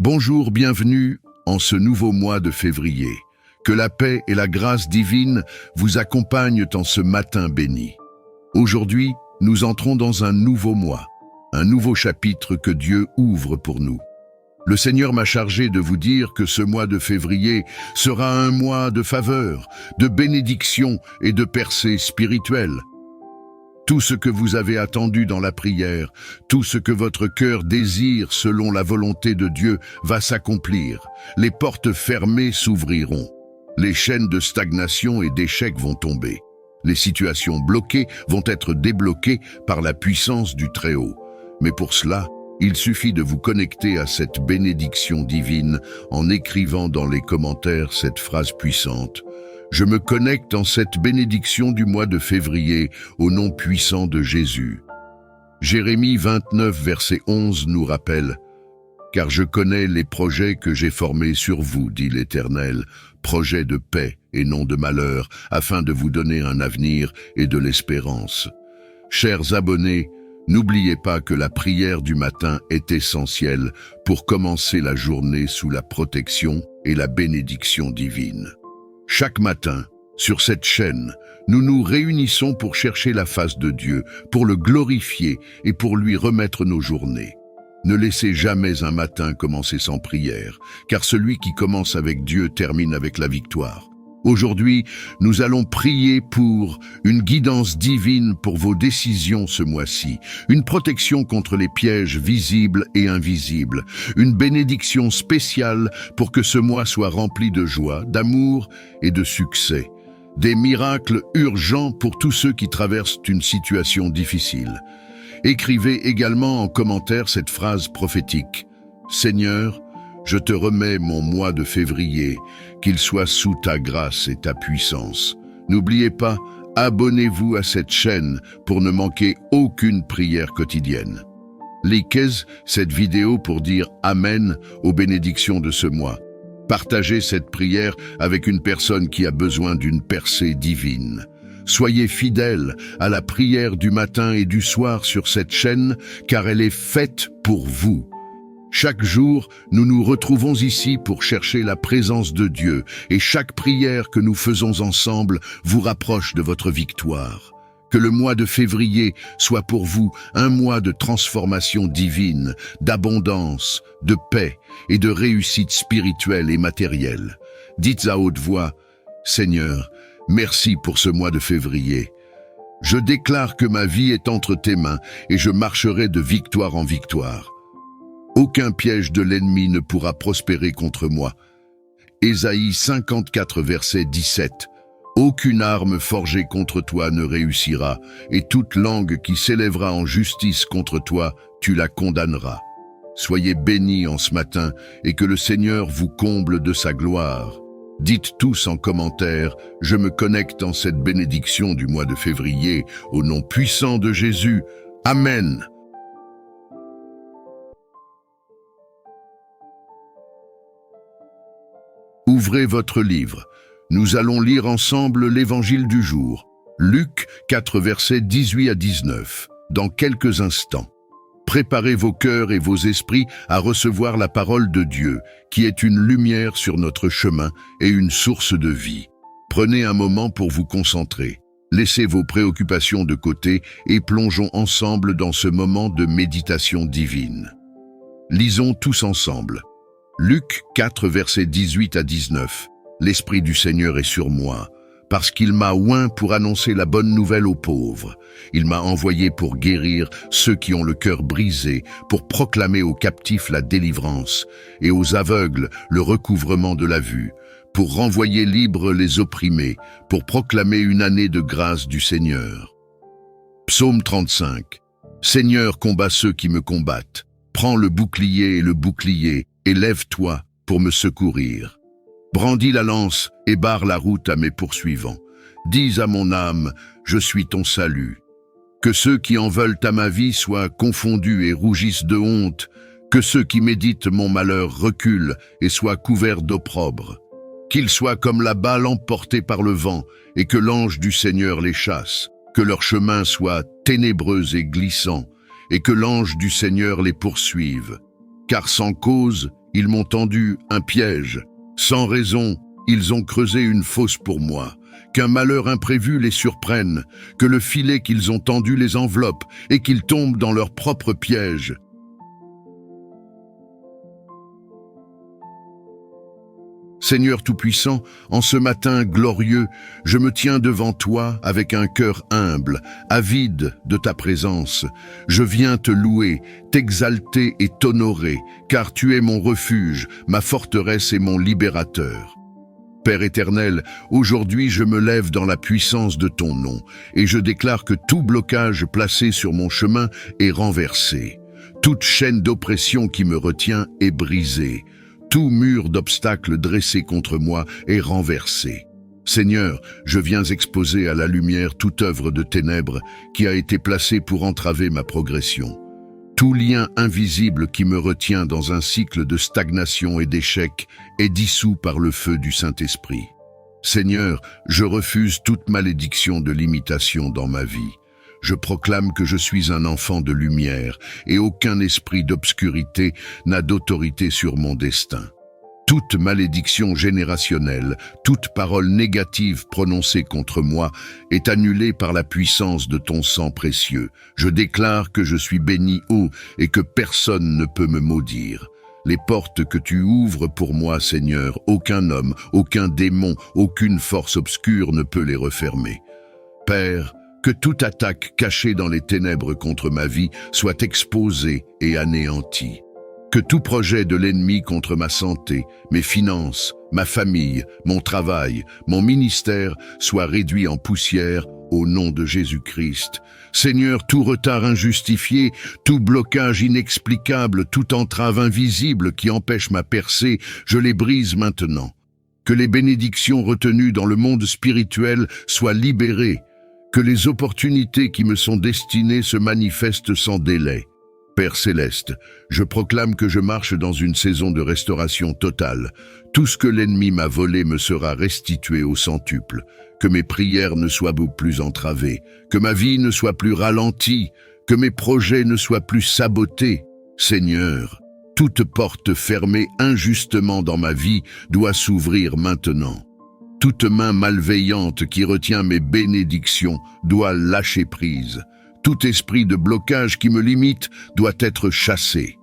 Bonjour, bienvenue en ce nouveau mois de février. Que la paix et la grâce divine vous accompagnent en ce matin béni. Aujourd'hui, nous entrons dans un nouveau mois, un nouveau chapitre que Dieu ouvre pour nous. Le Seigneur m'a chargé de vous dire que ce mois de février sera un mois de faveur, de bénédiction et de percée spirituelle. Tout ce que vous avez attendu dans la prière, tout ce que votre cœur désire selon la volonté de Dieu va s'accomplir. Les portes fermées s'ouvriront. Les chaînes de stagnation et d'échec vont tomber. Les situations bloquées vont être débloquées par la puissance du Très-Haut. Mais pour cela, il suffit de vous connecter à cette bénédiction divine en écrivant dans les commentaires cette phrase puissante. Je me connecte en cette bénédiction du mois de février au nom puissant de Jésus. Jérémie 29, verset 11 nous rappelle « Car je connais les projets que j'ai formés sur vous, dit l'Éternel, projets de paix et non de malheur, afin de vous donner un avenir et de l'espérance. » Chers abonnés, n'oubliez pas que la prière du matin est essentielle pour commencer la journée sous la protection et la bénédiction divine. Chaque matin, sur cette chaîne, nous nous réunissons pour chercher la face de Dieu, pour le glorifier et pour lui remettre nos journées. Ne laissez jamais un matin commencer sans prière, car celui qui commence avec Dieu termine avec la victoire. Aujourd'hui, nous allons prier pour une guidance divine pour vos décisions ce mois-ci, une protection contre les pièges visibles et invisibles, une bénédiction spéciale pour que ce mois soit rempli de joie, d'amour et de succès. Des miracles urgents pour tous ceux qui traversent une situation difficile. Écrivez également en commentaire cette phrase prophétique. « Seigneur, je te remets mon mois de février, qu'il soit sous ta grâce et ta puissance. » N'oubliez pas, abonnez-vous à cette chaîne pour ne manquer aucune prière quotidienne. Likez cette vidéo pour dire Amen aux bénédictions de ce mois. Partagez cette prière avec une personne qui a besoin d'une percée divine. Soyez fidèles à la prière du matin et du soir sur cette chaîne, car elle est faite pour vous. Chaque jour, nous nous retrouvons ici pour chercher la présence de Dieu et chaque prière que nous faisons ensemble vous rapproche de votre victoire. Que le mois de février soit pour vous un mois de transformation divine, d'abondance, de paix et de réussite spirituelle et matérielle. Dites à haute voix, « Seigneur, merci pour ce mois de février. Je déclare que ma vie est entre tes mains et je marcherai de victoire en victoire. Aucun piège de l'ennemi ne pourra prospérer contre moi. » Ésaïe 54, verset 17. Aucune arme forgée contre toi ne réussira, et toute langue qui s'élèvera en justice contre toi, tu la condamneras. Soyez bénis en ce matin, et que le Seigneur vous comble de sa gloire. Dites tous en commentaire, je me connecte en cette bénédiction du mois de février, au nom puissant de Jésus. Amen. Ouvrez votre livre. Nous allons lire ensemble l'Évangile du jour. Luc 4, versets 18 à 19. Dans quelques instants. Préparez vos cœurs et vos esprits à recevoir la parole de Dieu, qui est une lumière sur notre chemin et une source de vie. Prenez un moment pour vous concentrer. Laissez vos préoccupations de côté et plongeons ensemble dans ce moment de méditation divine. Lisons tous ensemble. Luc 4, versets 18 à 19. L'Esprit du Seigneur est sur moi, parce qu'il m'a oint pour annoncer la bonne nouvelle aux pauvres. Il m'a envoyé pour guérir ceux qui ont le cœur brisé, pour proclamer aux captifs la délivrance, et aux aveugles le recouvrement de la vue, pour renvoyer libres les opprimés, pour proclamer une année de grâce du Seigneur. Psaume 35. Seigneur, combats ceux qui me combattent. Prends le bouclier, et lève-toi pour me secourir. Brandis la lance et barre la route à mes poursuivants. Dis à mon âme, je suis ton salut. Que ceux qui en veulent à ma vie soient confondus et rougissent de honte. Que ceux qui méditent mon malheur reculent et soient couverts d'opprobre. Qu'ils soient comme la balle emportée par le vent et que l'ange du Seigneur les chasse. Que leur chemin soit ténébreux et glissant et que l'ange du Seigneur les poursuive. Car sans cause, ils m'ont tendu un piège. Sans raison, ils ont creusé une fosse pour moi. Qu'un malheur imprévu les surprenne, que le filet qu'ils ont tendu les enveloppe et qu'ils tombent dans leur propre piège. Seigneur Tout-Puissant, en ce matin glorieux, je me tiens devant toi avec un cœur humble, avide de ta présence. Je viens te louer, t'exalter et t'honorer, car tu es mon refuge, ma forteresse et mon libérateur. Père éternel, aujourd'hui je me lève dans la puissance de ton nom, et je déclare que tout blocage placé sur mon chemin est renversé. Toute chaîne d'oppression qui me retient est brisée. Tout mur d'obstacles dressé contre moi est renversé. Seigneur, je viens exposer à la lumière toute œuvre de ténèbres qui a été placée pour entraver ma progression. Tout lien invisible qui me retient dans un cycle de stagnation et d'échec est dissous par le feu du Saint-Esprit. Seigneur, je refuse toute malédiction de limitation dans ma vie. Je proclame que je suis un enfant de lumière et aucun esprit d'obscurité n'a d'autorité sur mon destin. Toute malédiction générationnelle, toute parole négative prononcée contre moi est annulée par la puissance de ton sang précieux. Je déclare que je suis béni haut et que personne ne peut me maudire. Les portes que tu ouvres pour moi, Seigneur, aucun homme, aucun démon, aucune force obscure ne peut les refermer. Père, que toute attaque cachée dans les ténèbres contre ma vie soit exposée et anéantie. Que tout projet de l'ennemi contre ma santé, mes finances, ma famille, mon travail, mon ministère soit réduit en poussière au nom de Jésus-Christ. Seigneur, tout retard injustifié, tout blocage inexplicable, toute entrave invisible qui empêche ma percée, je les brise maintenant. Que les bénédictions retenues dans le monde spirituel soient libérées. Que les opportunités qui me sont destinées se manifestent sans délai. Père céleste, je proclame que je marche dans une saison de restauration totale. Tout ce que l'ennemi m'a volé me sera restitué au centuple. Que mes prières ne soient plus entravées, que ma vie ne soit plus ralentie, que mes projets ne soient plus sabotés. Seigneur, toute porte fermée injustement dans ma vie doit s'ouvrir maintenant. Toute main malveillante qui retient mes bénédictions doit lâcher prise. Tout esprit de blocage qui me limite doit être chassé.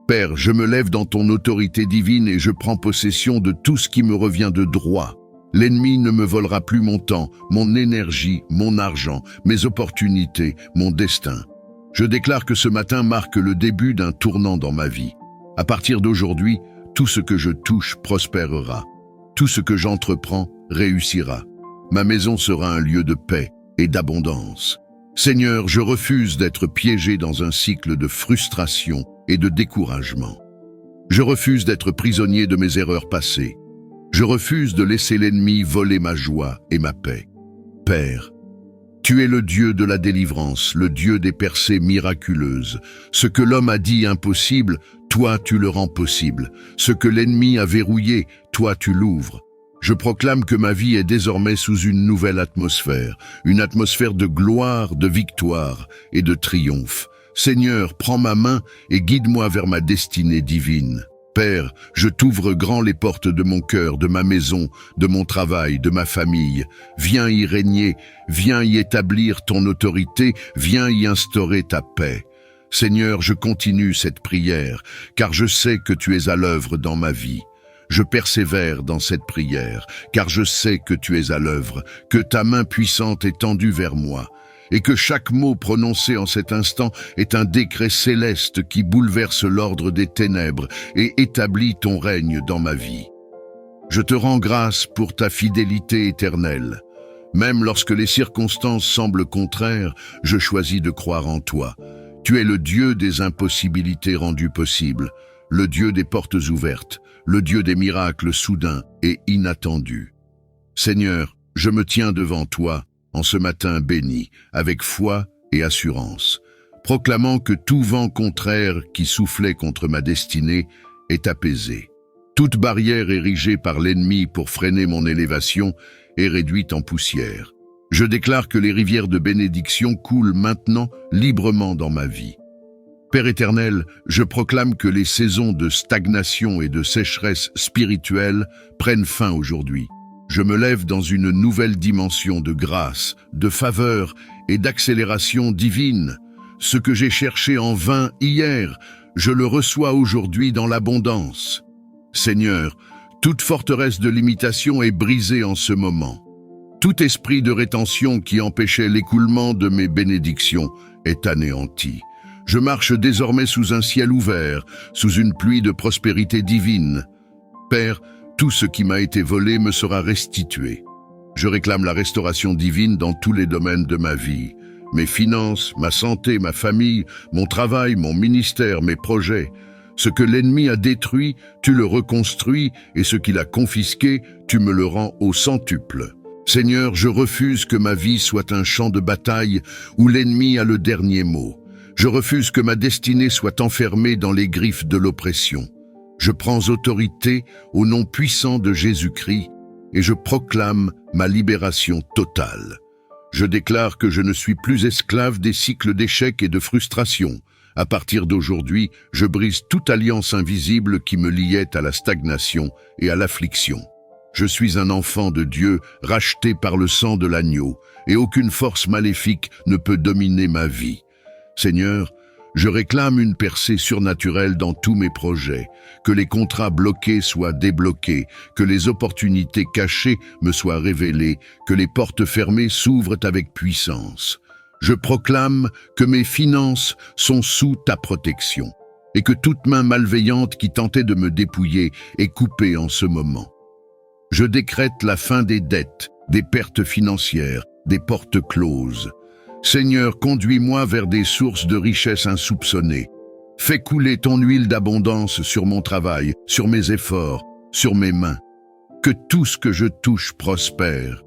Père, je me lève dans ton autorité divine et je prends possession de tout ce qui me revient de droit. L'ennemi ne me volera plus mon temps, mon énergie, mon argent, mes opportunités, mon destin. Je déclare que ce matin marque le début d'un tournant dans ma vie. À partir d'aujourd'hui, tout ce que je touche prospérera. Tout ce que j'entreprends réussira. Ma maison sera un lieu de paix et d'abondance. Seigneur, je refuse d'être piégé dans un cycle de frustration et de découragement. Je refuse d'être prisonnier de mes erreurs passées. Je refuse de laisser l'ennemi voler ma joie et ma paix. Père, tu es le Dieu de la délivrance, le Dieu des percées miraculeuses. Ce que l'homme a dit impossible, toi tu le rends possible. Ce que l'ennemi a verrouillé, toi tu l'ouvres. Je proclame que ma vie est désormais sous une nouvelle atmosphère, une atmosphère de gloire, de victoire et de triomphe. Seigneur, prends ma main et guide-moi vers ma destinée divine. Père, je t'ouvre grand les portes de mon cœur, de ma maison, de mon travail, de ma famille. Viens y régner, viens y établir ton autorité, viens y instaurer ta paix. Seigneur, je continue cette prière, car je sais que tu es à l'œuvre dans ma vie. Je persévère dans cette prière, car je sais que tu es à l'œuvre, que ta main puissante est tendue vers moi, et que chaque mot prononcé en cet instant est un décret céleste qui bouleverse l'ordre des ténèbres et établit ton règne dans ma vie. Je te rends grâce pour ta fidélité éternelle. Même lorsque les circonstances semblent contraires, je choisis de croire en toi. Tu es le Dieu des impossibilités rendues possibles, le Dieu des portes ouvertes, le Dieu des miracles soudains et inattendus. Seigneur, je me tiens devant toi, en ce matin béni, avec foi et assurance, proclamant que tout vent contraire qui soufflait contre ma destinée est apaisé. Toute barrière érigée par l'ennemi pour freiner mon élévation est réduite en poussière. Je déclare que les rivières de bénédiction coulent maintenant librement dans ma vie. Père éternel, je proclame que les saisons de stagnation et de sécheresse spirituelle prennent fin aujourd'hui. Je me lève dans une nouvelle dimension de grâce, de faveur et d'accélération divine. Ce que j'ai cherché en vain hier, je le reçois aujourd'hui dans l'abondance. Seigneur, toute forteresse de limitation est brisée en ce moment. Tout esprit de rétention qui empêchait l'écoulement de mes bénédictions est anéanti. Je marche désormais sous un ciel ouvert, sous une pluie de prospérité divine. Père, tout ce qui m'a été volé me sera restitué. Je réclame la restauration divine dans tous les domaines de ma vie. Mes finances, ma santé, ma famille, mon travail, mon ministère, mes projets. Ce que l'ennemi a détruit, tu le reconstruis, et ce qu'il a confisqué, tu me le rends au centuple. Seigneur, je refuse que ma vie soit un champ de bataille où l'ennemi a le dernier mot. Je refuse que ma destinée soit enfermée dans les griffes de l'oppression. Je prends autorité au nom puissant de Jésus-Christ et je proclame ma libération totale. Je déclare que je ne suis plus esclave des cycles d'échecs et de frustration. À partir d'aujourd'hui, je brise toute alliance invisible qui me liait à la stagnation et à l'affliction. Je suis un enfant de Dieu racheté par le sang de l'agneau et aucune force maléfique ne peut dominer ma vie. Seigneur, je réclame une percée surnaturelle dans tous mes projets, que les contrats bloqués soient débloqués, que les opportunités cachées me soient révélées, que les portes fermées s'ouvrent avec puissance. Je proclame que mes finances sont sous ta protection et que toute main malveillante qui tentait de me dépouiller est coupée en ce moment. Je décrète la fin des dettes, des pertes financières, des portes closes. Seigneur, conduis-moi vers des sources de richesse insoupçonnées. Fais couler ton huile d'abondance sur mon travail, sur mes efforts, sur mes mains. Que tout ce que je touche prospère.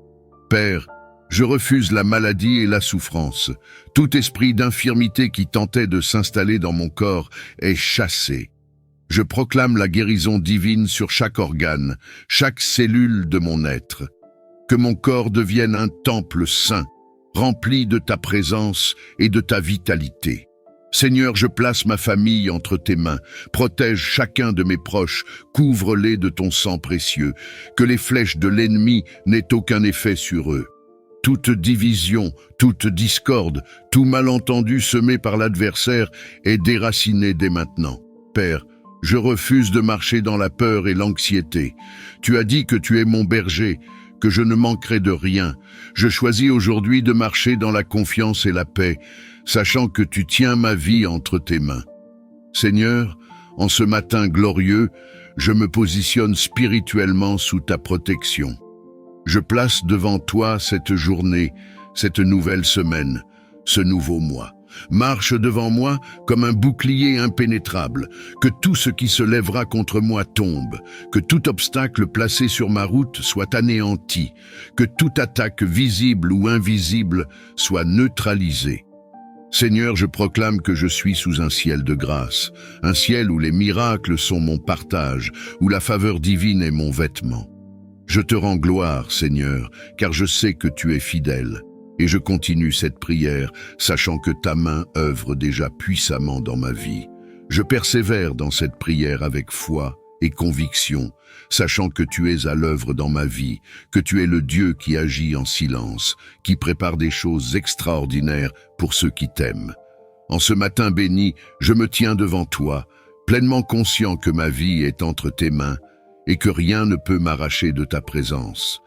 Père, je refuse la maladie et la souffrance. Tout esprit d'infirmité qui tentait de s'installer dans mon corps est chassé. Je proclame la guérison divine sur chaque organe, chaque cellule de mon être. Que mon corps devienne un temple saint, rempli de ta présence et de ta vitalité. Seigneur, je place ma famille entre tes mains. Protège chacun de mes proches, couvre-les de ton sang précieux. Que les flèches de l'ennemi n'aient aucun effet sur eux. Toute division, toute discorde, tout malentendu semé par l'adversaire est déraciné dès maintenant. Père, je refuse de marcher dans la peur et l'anxiété. Tu as dit que tu es mon berger, que je ne manquerai de rien. Je choisis aujourd'hui de marcher dans la confiance et la paix, sachant que tu tiens ma vie entre tes mains. Seigneur, en ce matin glorieux, je me positionne spirituellement sous ta protection. Je place devant toi cette journée, cette nouvelle semaine, ce nouveau mois. Marche devant moi comme un bouclier impénétrable, que tout ce qui se lèvera contre moi tombe, que tout obstacle placé sur ma route soit anéanti, que toute attaque visible ou invisible soit neutralisée. Seigneur, je proclame que je suis sous un ciel de grâce, un ciel où les miracles sont mon partage, où la faveur divine est mon vêtement. Je te rends gloire, Seigneur, car je sais que tu es fidèle. Et je continue cette prière, sachant que ta main œuvre déjà puissamment dans ma vie. Je persévère dans cette prière avec foi et conviction, sachant que tu es à l'œuvre dans ma vie, que tu es le Dieu qui agit en silence, qui prépare des choses extraordinaires pour ceux qui t'aiment. En ce matin béni, je me tiens devant toi, pleinement conscient que ma vie est entre tes mains et que rien ne peut m'arracher de ta présence.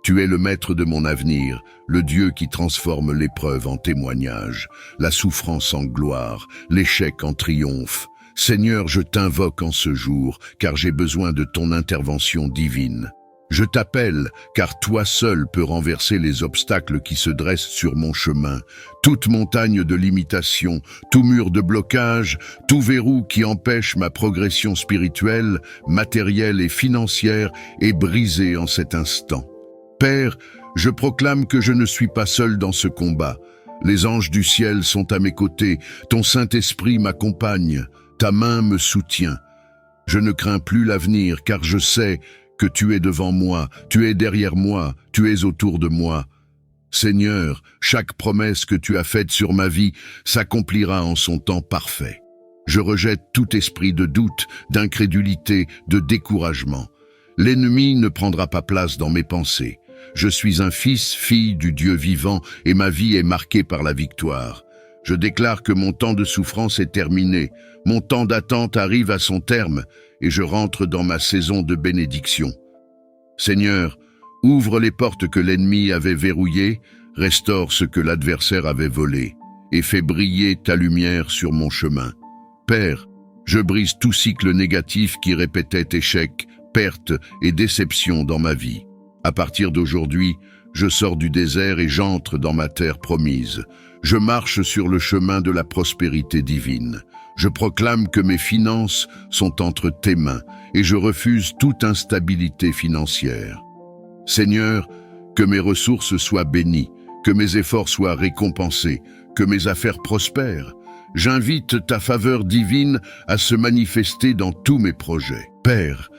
Tu es le maître de mon avenir, le Dieu qui transforme l'épreuve en témoignage, la souffrance en gloire, l'échec en triomphe. Seigneur, je t'invoque en ce jour, car j'ai besoin de ton intervention divine. Je t'appelle, car toi seul peux renverser les obstacles qui se dressent sur mon chemin, toute montagne de limitation, tout mur de blocage, tout verrou qui empêche ma progression spirituelle, matérielle et financière est brisé en cet instant. Père, je proclame que je ne suis pas seul dans ce combat. Les anges du ciel sont à mes côtés, ton Saint-Esprit m'accompagne, ta main me soutient. Je ne crains plus l'avenir, car je sais que tu es devant moi, tu es derrière moi, tu es autour de moi. Seigneur, chaque promesse que tu as faite sur ma vie s'accomplira en son temps parfait. Je rejette tout esprit de doute, d'incrédulité, de découragement. L'ennemi ne prendra pas place dans mes pensées. Je suis un fils, fille du Dieu vivant, et ma vie est marquée par la victoire. Je déclare que mon temps de souffrance est terminé, mon temps d'attente arrive à son terme, et je rentre dans ma saison de bénédiction. Seigneur, ouvre les portes que l'ennemi avait verrouillées, restaure ce que l'adversaire avait volé, et fais briller ta lumière sur mon chemin. Père, je brise tout cycle négatif qui répétait échec, perte et déception dans ma vie. À partir d'aujourd'hui, je sors du désert et j'entre dans ma terre promise. Je marche sur le chemin de la prospérité divine. Je proclame que mes finances sont entre tes mains et je refuse toute instabilité financière. Seigneur, que mes ressources soient bénies, que mes efforts soient récompensés, que mes affaires prospèrent. J'invite ta faveur divine à se manifester dans tous mes projets. Père,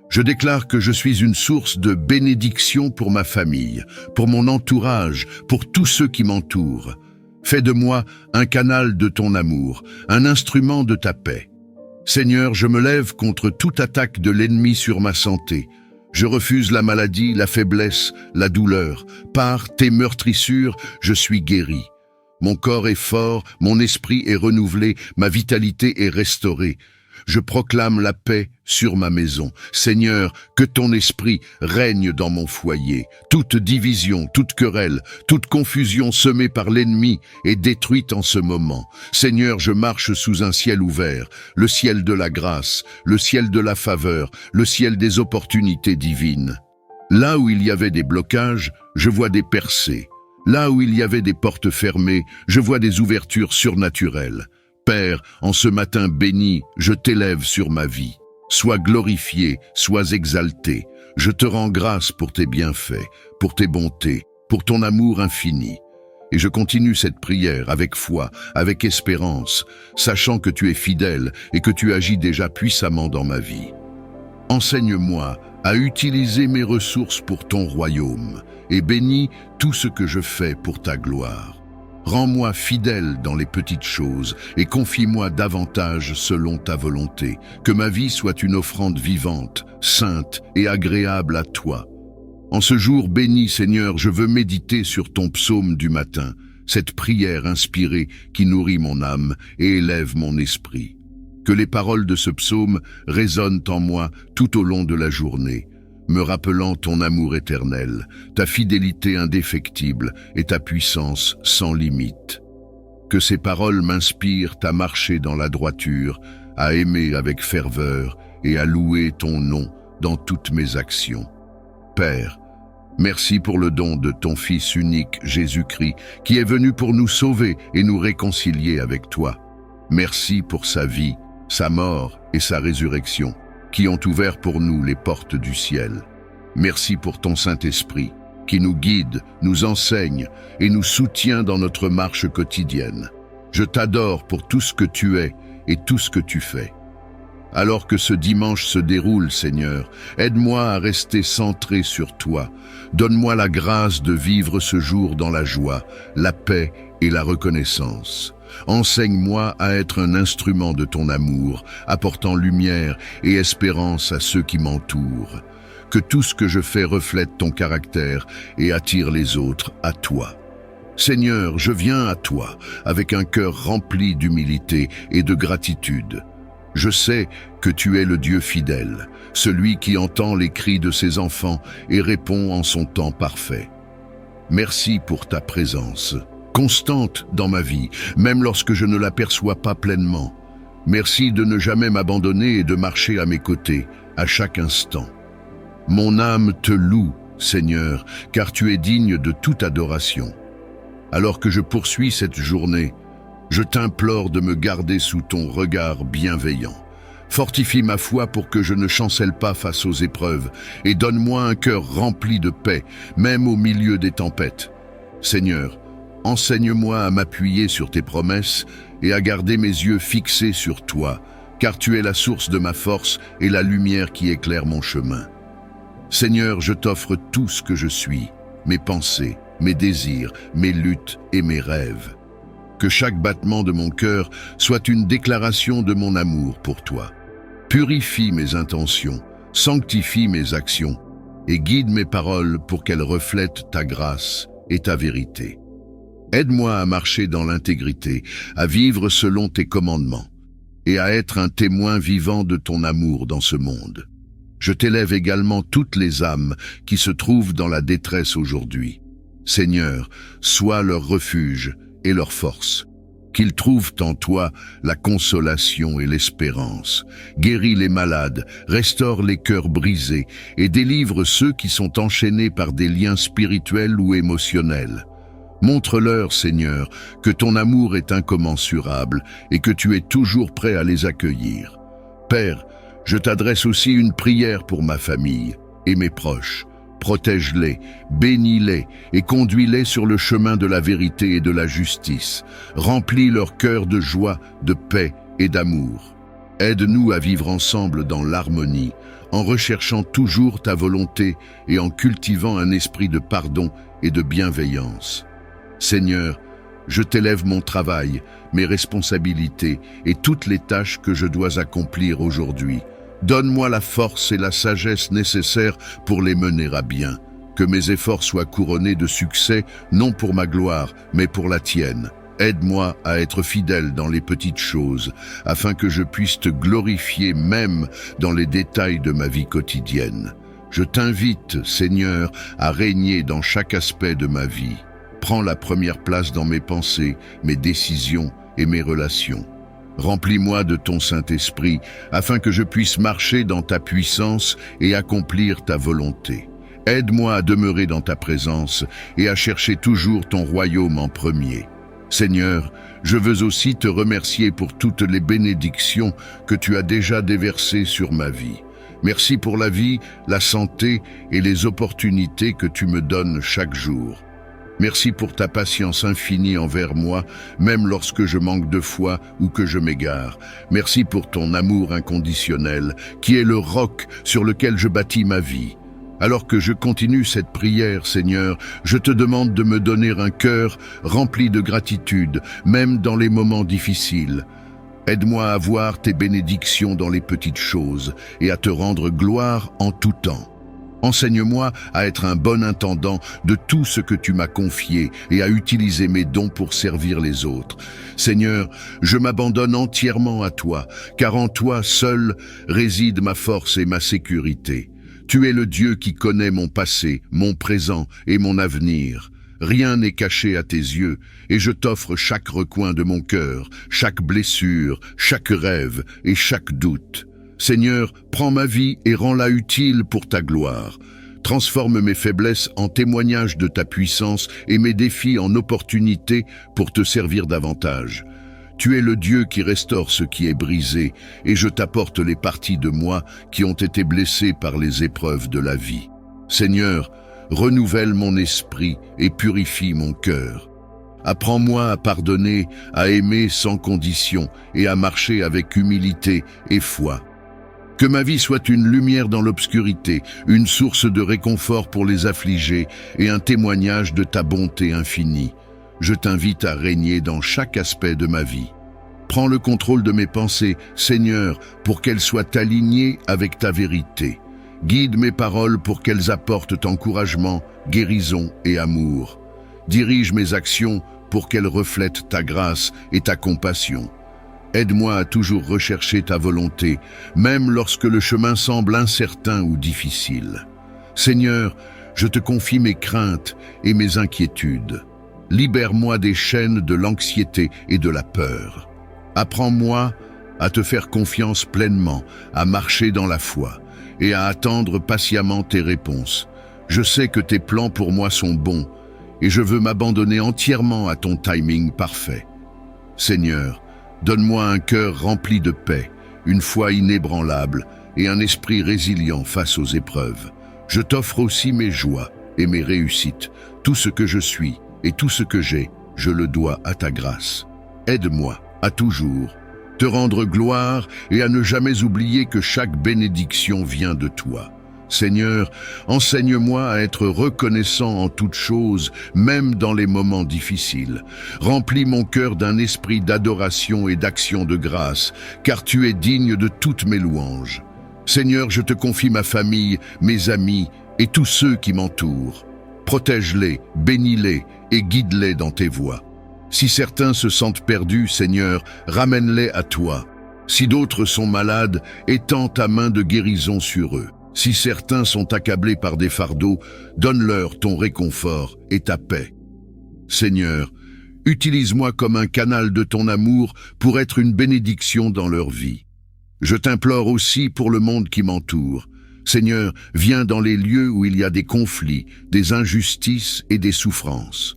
je déclare que je suis une source de bénédiction pour ma famille, pour mon entourage, pour tous ceux qui m'entourent. Fais de moi un canal de ton amour, un instrument de ta paix. Seigneur, je me lève contre toute attaque de l'ennemi sur ma santé. Je refuse la maladie, la faiblesse, la douleur. Par tes meurtrissures, je suis guéri. Mon corps est fort, mon esprit est renouvelé, ma vitalité est restaurée. Je proclame la paix sur ma maison. Seigneur, que ton esprit règne dans mon foyer. Toute division, toute querelle, toute confusion semée par l'ennemi est détruite en ce moment. Seigneur, je marche sous un ciel ouvert, le ciel de la grâce, le ciel de la faveur, le ciel des opportunités divines. Là où il y avait des blocages, je vois des percées. Là où il y avait des portes fermées, je vois des ouvertures surnaturelles. Père, en ce matin béni, je t'élève sur ma vie. Sois glorifié, sois exalté. Je te rends grâce pour tes bienfaits, pour tes bontés, pour ton amour infini. Et je continue cette prière avec foi, avec espérance, sachant que tu es fidèle et que tu agis déjà puissamment dans ma vie. Enseigne-moi à utiliser mes ressources pour ton royaume et bénis tout ce que je fais pour ta gloire. Rends-moi fidèle dans les petites choses et confie-moi davantage selon ta volonté. Que ma vie soit une offrande vivante, sainte et agréable à toi. En ce jour béni, Seigneur, je veux méditer sur ton psaume du matin, cette prière inspirée qui nourrit mon âme et élève mon esprit. Que les paroles de ce psaume résonnent en moi tout au long de la journée, me rappelant ton amour éternel, ta fidélité indéfectible et ta puissance sans limite. Que ces paroles m'inspirent à marcher dans la droiture, à aimer avec ferveur et à louer ton nom dans toutes mes actions. Père, merci pour le don de ton Fils unique, Jésus-Christ, qui est venu pour nous sauver et nous réconcilier avec toi. Merci pour sa vie, sa mort et sa résurrection, qui ont ouvert pour nous les portes du ciel. Merci pour ton Saint-Esprit, qui nous guide, nous enseigne et nous soutient dans notre marche quotidienne. Je t'adore pour tout ce que tu es et tout ce que tu fais. Alors que ce dimanche se déroule, Seigneur, aide-moi à rester centré sur toi. Donne-moi la grâce de vivre ce jour dans la joie, la paix et la reconnaissance. Enseigne-moi à être un instrument de ton amour, apportant lumière et espérance à ceux qui m'entourent. Que tout ce que je fais reflète ton caractère et attire les autres à toi. Seigneur, je viens à toi avec un cœur rempli d'humilité et de gratitude. Je sais que tu es le Dieu fidèle, celui qui entend les cris de ses enfants et répond en son temps parfait. Merci pour ta présence, constante dans ma vie, même lorsque je ne l'aperçois pas pleinement. Merci de ne jamais m'abandonner et de marcher à mes côtés, à chaque instant. Mon âme te loue, Seigneur, car tu es digne de toute adoration. Alors que je poursuis cette journée, je t'implore de me garder sous ton regard bienveillant. Fortifie ma foi pour que je ne chancelle pas face aux épreuves et donne-moi un cœur rempli de paix, même au milieu des tempêtes. Seigneur, enseigne-moi à m'appuyer sur tes promesses et à garder mes yeux fixés sur toi, car tu es la source de ma force et la lumière qui éclaire mon chemin. Seigneur, je t'offre tout ce que je suis, mes pensées, mes désirs, mes luttes et mes rêves. Que chaque battement de mon cœur soit une déclaration de mon amour pour toi. Purifie mes intentions, sanctifie mes actions et guide mes paroles pour qu'elles reflètent ta grâce et ta vérité. Aide-moi à marcher dans l'intégrité, à vivre selon tes commandements et à être un témoin vivant de ton amour dans ce monde. Je t'élève également toutes les âmes qui se trouvent dans la détresse aujourd'hui. Seigneur, sois leur refuge et leur force. Qu'ils trouvent en toi la consolation et l'espérance. Guéris les malades, restaure les cœurs brisés et délivre ceux qui sont enchaînés par des liens spirituels ou émotionnels. Montre-leur, Seigneur, que ton amour est incommensurable et que tu es toujours prêt à les accueillir. Père, je t'adresse aussi une prière pour ma famille et mes proches. Protège-les, bénis-les et conduis-les sur le chemin de la vérité et de la justice. Remplis leur cœur de joie, de paix et d'amour. Aide-nous à vivre ensemble dans l'harmonie, en recherchant toujours ta volonté et en cultivant un esprit de pardon et de bienveillance. Seigneur, je t'élève mon travail, mes responsabilités et toutes les tâches que je dois accomplir aujourd'hui. Donne-moi la force et la sagesse nécessaires pour les mener à bien. Que mes efforts soient couronnés de succès, non pour ma gloire, mais pour la tienne. Aide-moi à être fidèle dans les petites choses, afin que je puisse te glorifier même dans les détails de ma vie quotidienne. Je t'invite, Seigneur, à régner dans chaque aspect de ma vie. Prends la première place dans mes pensées, mes décisions et mes relations. Remplis-moi de ton Saint-Esprit, afin que je puisse marcher dans ta puissance et accomplir ta volonté. Aide-moi à demeurer dans ta présence et à chercher toujours ton royaume en premier. Seigneur, je veux aussi te remercier pour toutes les bénédictions que tu as déjà déversées sur ma vie. Merci pour la vie, la santé et les opportunités que tu me donnes chaque jour. Merci pour ta patience infinie envers moi, même lorsque je manque de foi ou que je m'égare. Merci pour ton amour inconditionnel, qui est le roc sur lequel je bâtis ma vie. Alors que je continue cette prière, Seigneur, je te demande de me donner un cœur rempli de gratitude, même dans les moments difficiles. Aide-moi à voir tes bénédictions dans les petites choses et à te rendre gloire en tout temps. Enseigne-moi à être un bon intendant de tout ce que tu m'as confié et à utiliser mes dons pour servir les autres. Seigneur, je m'abandonne entièrement à toi, car en toi seul réside ma force et ma sécurité. Tu es le Dieu qui connaît mon passé, mon présent et mon avenir. Rien n'est caché à tes yeux, et je t'offre chaque recoin de mon cœur, chaque blessure, chaque rêve et chaque doute. Seigneur, prends ma vie et rends-la utile pour ta gloire. Transforme mes faiblesses en témoignages de ta puissance et mes défis en opportunités pour te servir davantage. Tu es le Dieu qui restaure ce qui est brisé, et je t'apporte les parties de moi qui ont été blessées par les épreuves de la vie. Seigneur, renouvelle mon esprit et purifie mon cœur. Apprends-moi à pardonner, à aimer sans condition et à marcher avec humilité et foi. Que ma vie soit une lumière dans l'obscurité, une source de réconfort pour les affligés et un témoignage de ta bonté infinie. Je t'invite à régner dans chaque aspect de ma vie. Prends le contrôle de mes pensées, Seigneur, pour qu'elles soient alignées avec ta vérité. Guide mes paroles pour qu'elles apportent encouragement, guérison et amour. Dirige mes actions pour qu'elles reflètent ta grâce et ta compassion. Aide-moi à toujours rechercher ta volonté, même lorsque le chemin semble incertain ou difficile. Seigneur, je te confie mes craintes et mes inquiétudes. Libère-moi des chaînes de l'anxiété et de la peur. Apprends-moi à te faire confiance pleinement, à marcher dans la foi et à attendre patiemment tes réponses. Je sais que tes plans pour moi sont bons et je veux m'abandonner entièrement à ton timing parfait. Seigneur, donne-moi un cœur rempli de paix, une foi inébranlable et un esprit résilient face aux épreuves. Je t'offre aussi mes joies et mes réussites. Tout ce que je suis et tout ce que j'ai, je le dois à ta grâce. Aide-moi à toujours te rendre gloire et à ne jamais oublier que chaque bénédiction vient de toi. Seigneur, enseigne-moi à être reconnaissant en toutes choses, même dans les moments difficiles. Remplis mon cœur d'un esprit d'adoration et d'action de grâce, car tu es digne de toutes mes louanges. Seigneur, je te confie ma famille, mes amis et tous ceux qui m'entourent. Protège-les, bénis-les et guide-les dans tes voies. Si certains se sentent perdus, Seigneur, ramène-les à toi. Si d'autres sont malades, étends ta main de guérison sur eux. Si certains sont accablés par des fardeaux, donne-leur ton réconfort et ta paix. Seigneur, utilise-moi comme un canal de ton amour pour être une bénédiction dans leur vie. Je t'implore aussi pour le monde qui m'entoure. Seigneur, viens dans les lieux où il y a des conflits, des injustices et des souffrances.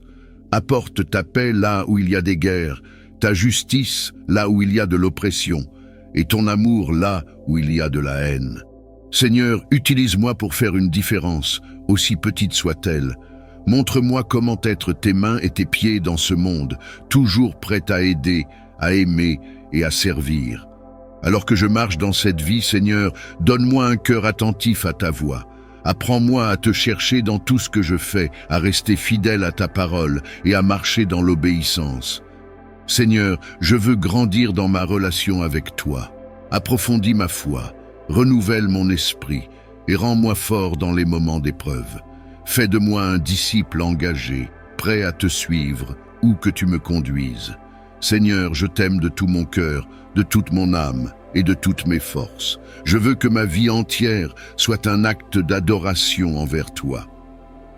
Apporte ta paix là où il y a des guerres, ta justice là où il y a de l'oppression, et ton amour là où il y a de la haine. Seigneur, utilise-moi pour faire une différence, aussi petite soit-elle. Montre-moi comment être tes mains et tes pieds dans ce monde, toujours prêt à aider, à aimer et à servir. Alors que je marche dans cette vie, Seigneur, donne-moi un cœur attentif à ta voix. Apprends-moi à te chercher dans tout ce que je fais, à rester fidèle à ta parole et à marcher dans l'obéissance. Seigneur, je veux grandir dans ma relation avec toi. Approfondis ma foi. Renouvelle mon esprit et rends-moi fort dans les moments d'épreuve. Fais de moi un disciple engagé, prêt à te suivre, où que tu me conduises. Seigneur, je t'aime de tout mon cœur, de toute mon âme et de toutes mes forces. Je veux que ma vie entière soit un acte d'adoration envers toi.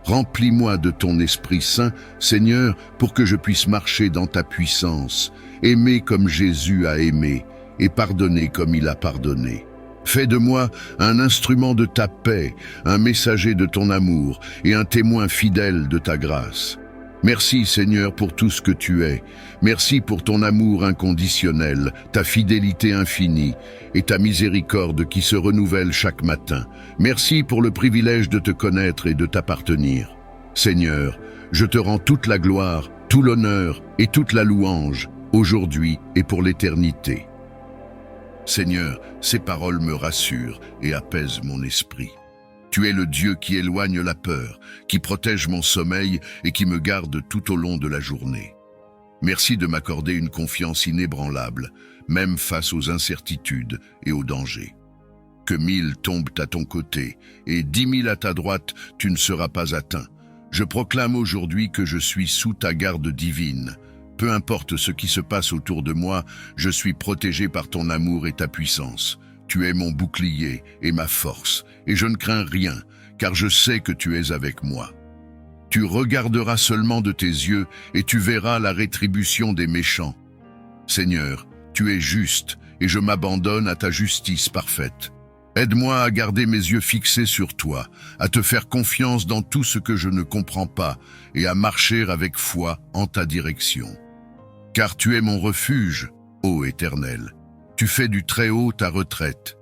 Remplis-moi de ton Esprit Saint, Seigneur, pour que je puisse marcher dans ta puissance, aimer comme Jésus a aimé et pardonner comme il a pardonné. Fais de moi un instrument de ta paix, un messager de ton amour et un témoin fidèle de ta grâce. Merci Seigneur pour tout ce que tu es. Merci pour ton amour inconditionnel, ta fidélité infinie et ta miséricorde qui se renouvelle chaque matin. Merci pour le privilège de te connaître et de t'appartenir. Seigneur, je te rends toute la gloire, tout l'honneur et toute la louange, aujourd'hui et pour l'éternité. Seigneur, ces paroles me rassurent et apaisent mon esprit. Tu es le Dieu qui éloigne la peur, qui protège mon sommeil et qui me garde tout au long de la journée. Merci de m'accorder une confiance inébranlable, même face aux incertitudes et aux dangers. Que 1000 tombent à ton côté et 10 000 à ta droite, tu ne seras pas atteint. Je proclame aujourd'hui que je suis sous ta garde divine. Peu importe ce qui se passe autour de moi, je suis protégé par ton amour et ta puissance. Tu es mon bouclier et ma force, et je ne crains rien, car je sais que tu es avec moi. Tu regarderas seulement de tes yeux, et tu verras la rétribution des méchants. Seigneur, tu es juste, et je m'abandonne à ta justice parfaite. Aide-moi à garder mes yeux fixés sur toi, à te faire confiance dans tout ce que je ne comprends pas, et à marcher avec foi en ta direction. Car tu es mon refuge, ô Éternel. Tu fais du Très-Haut ta retraite.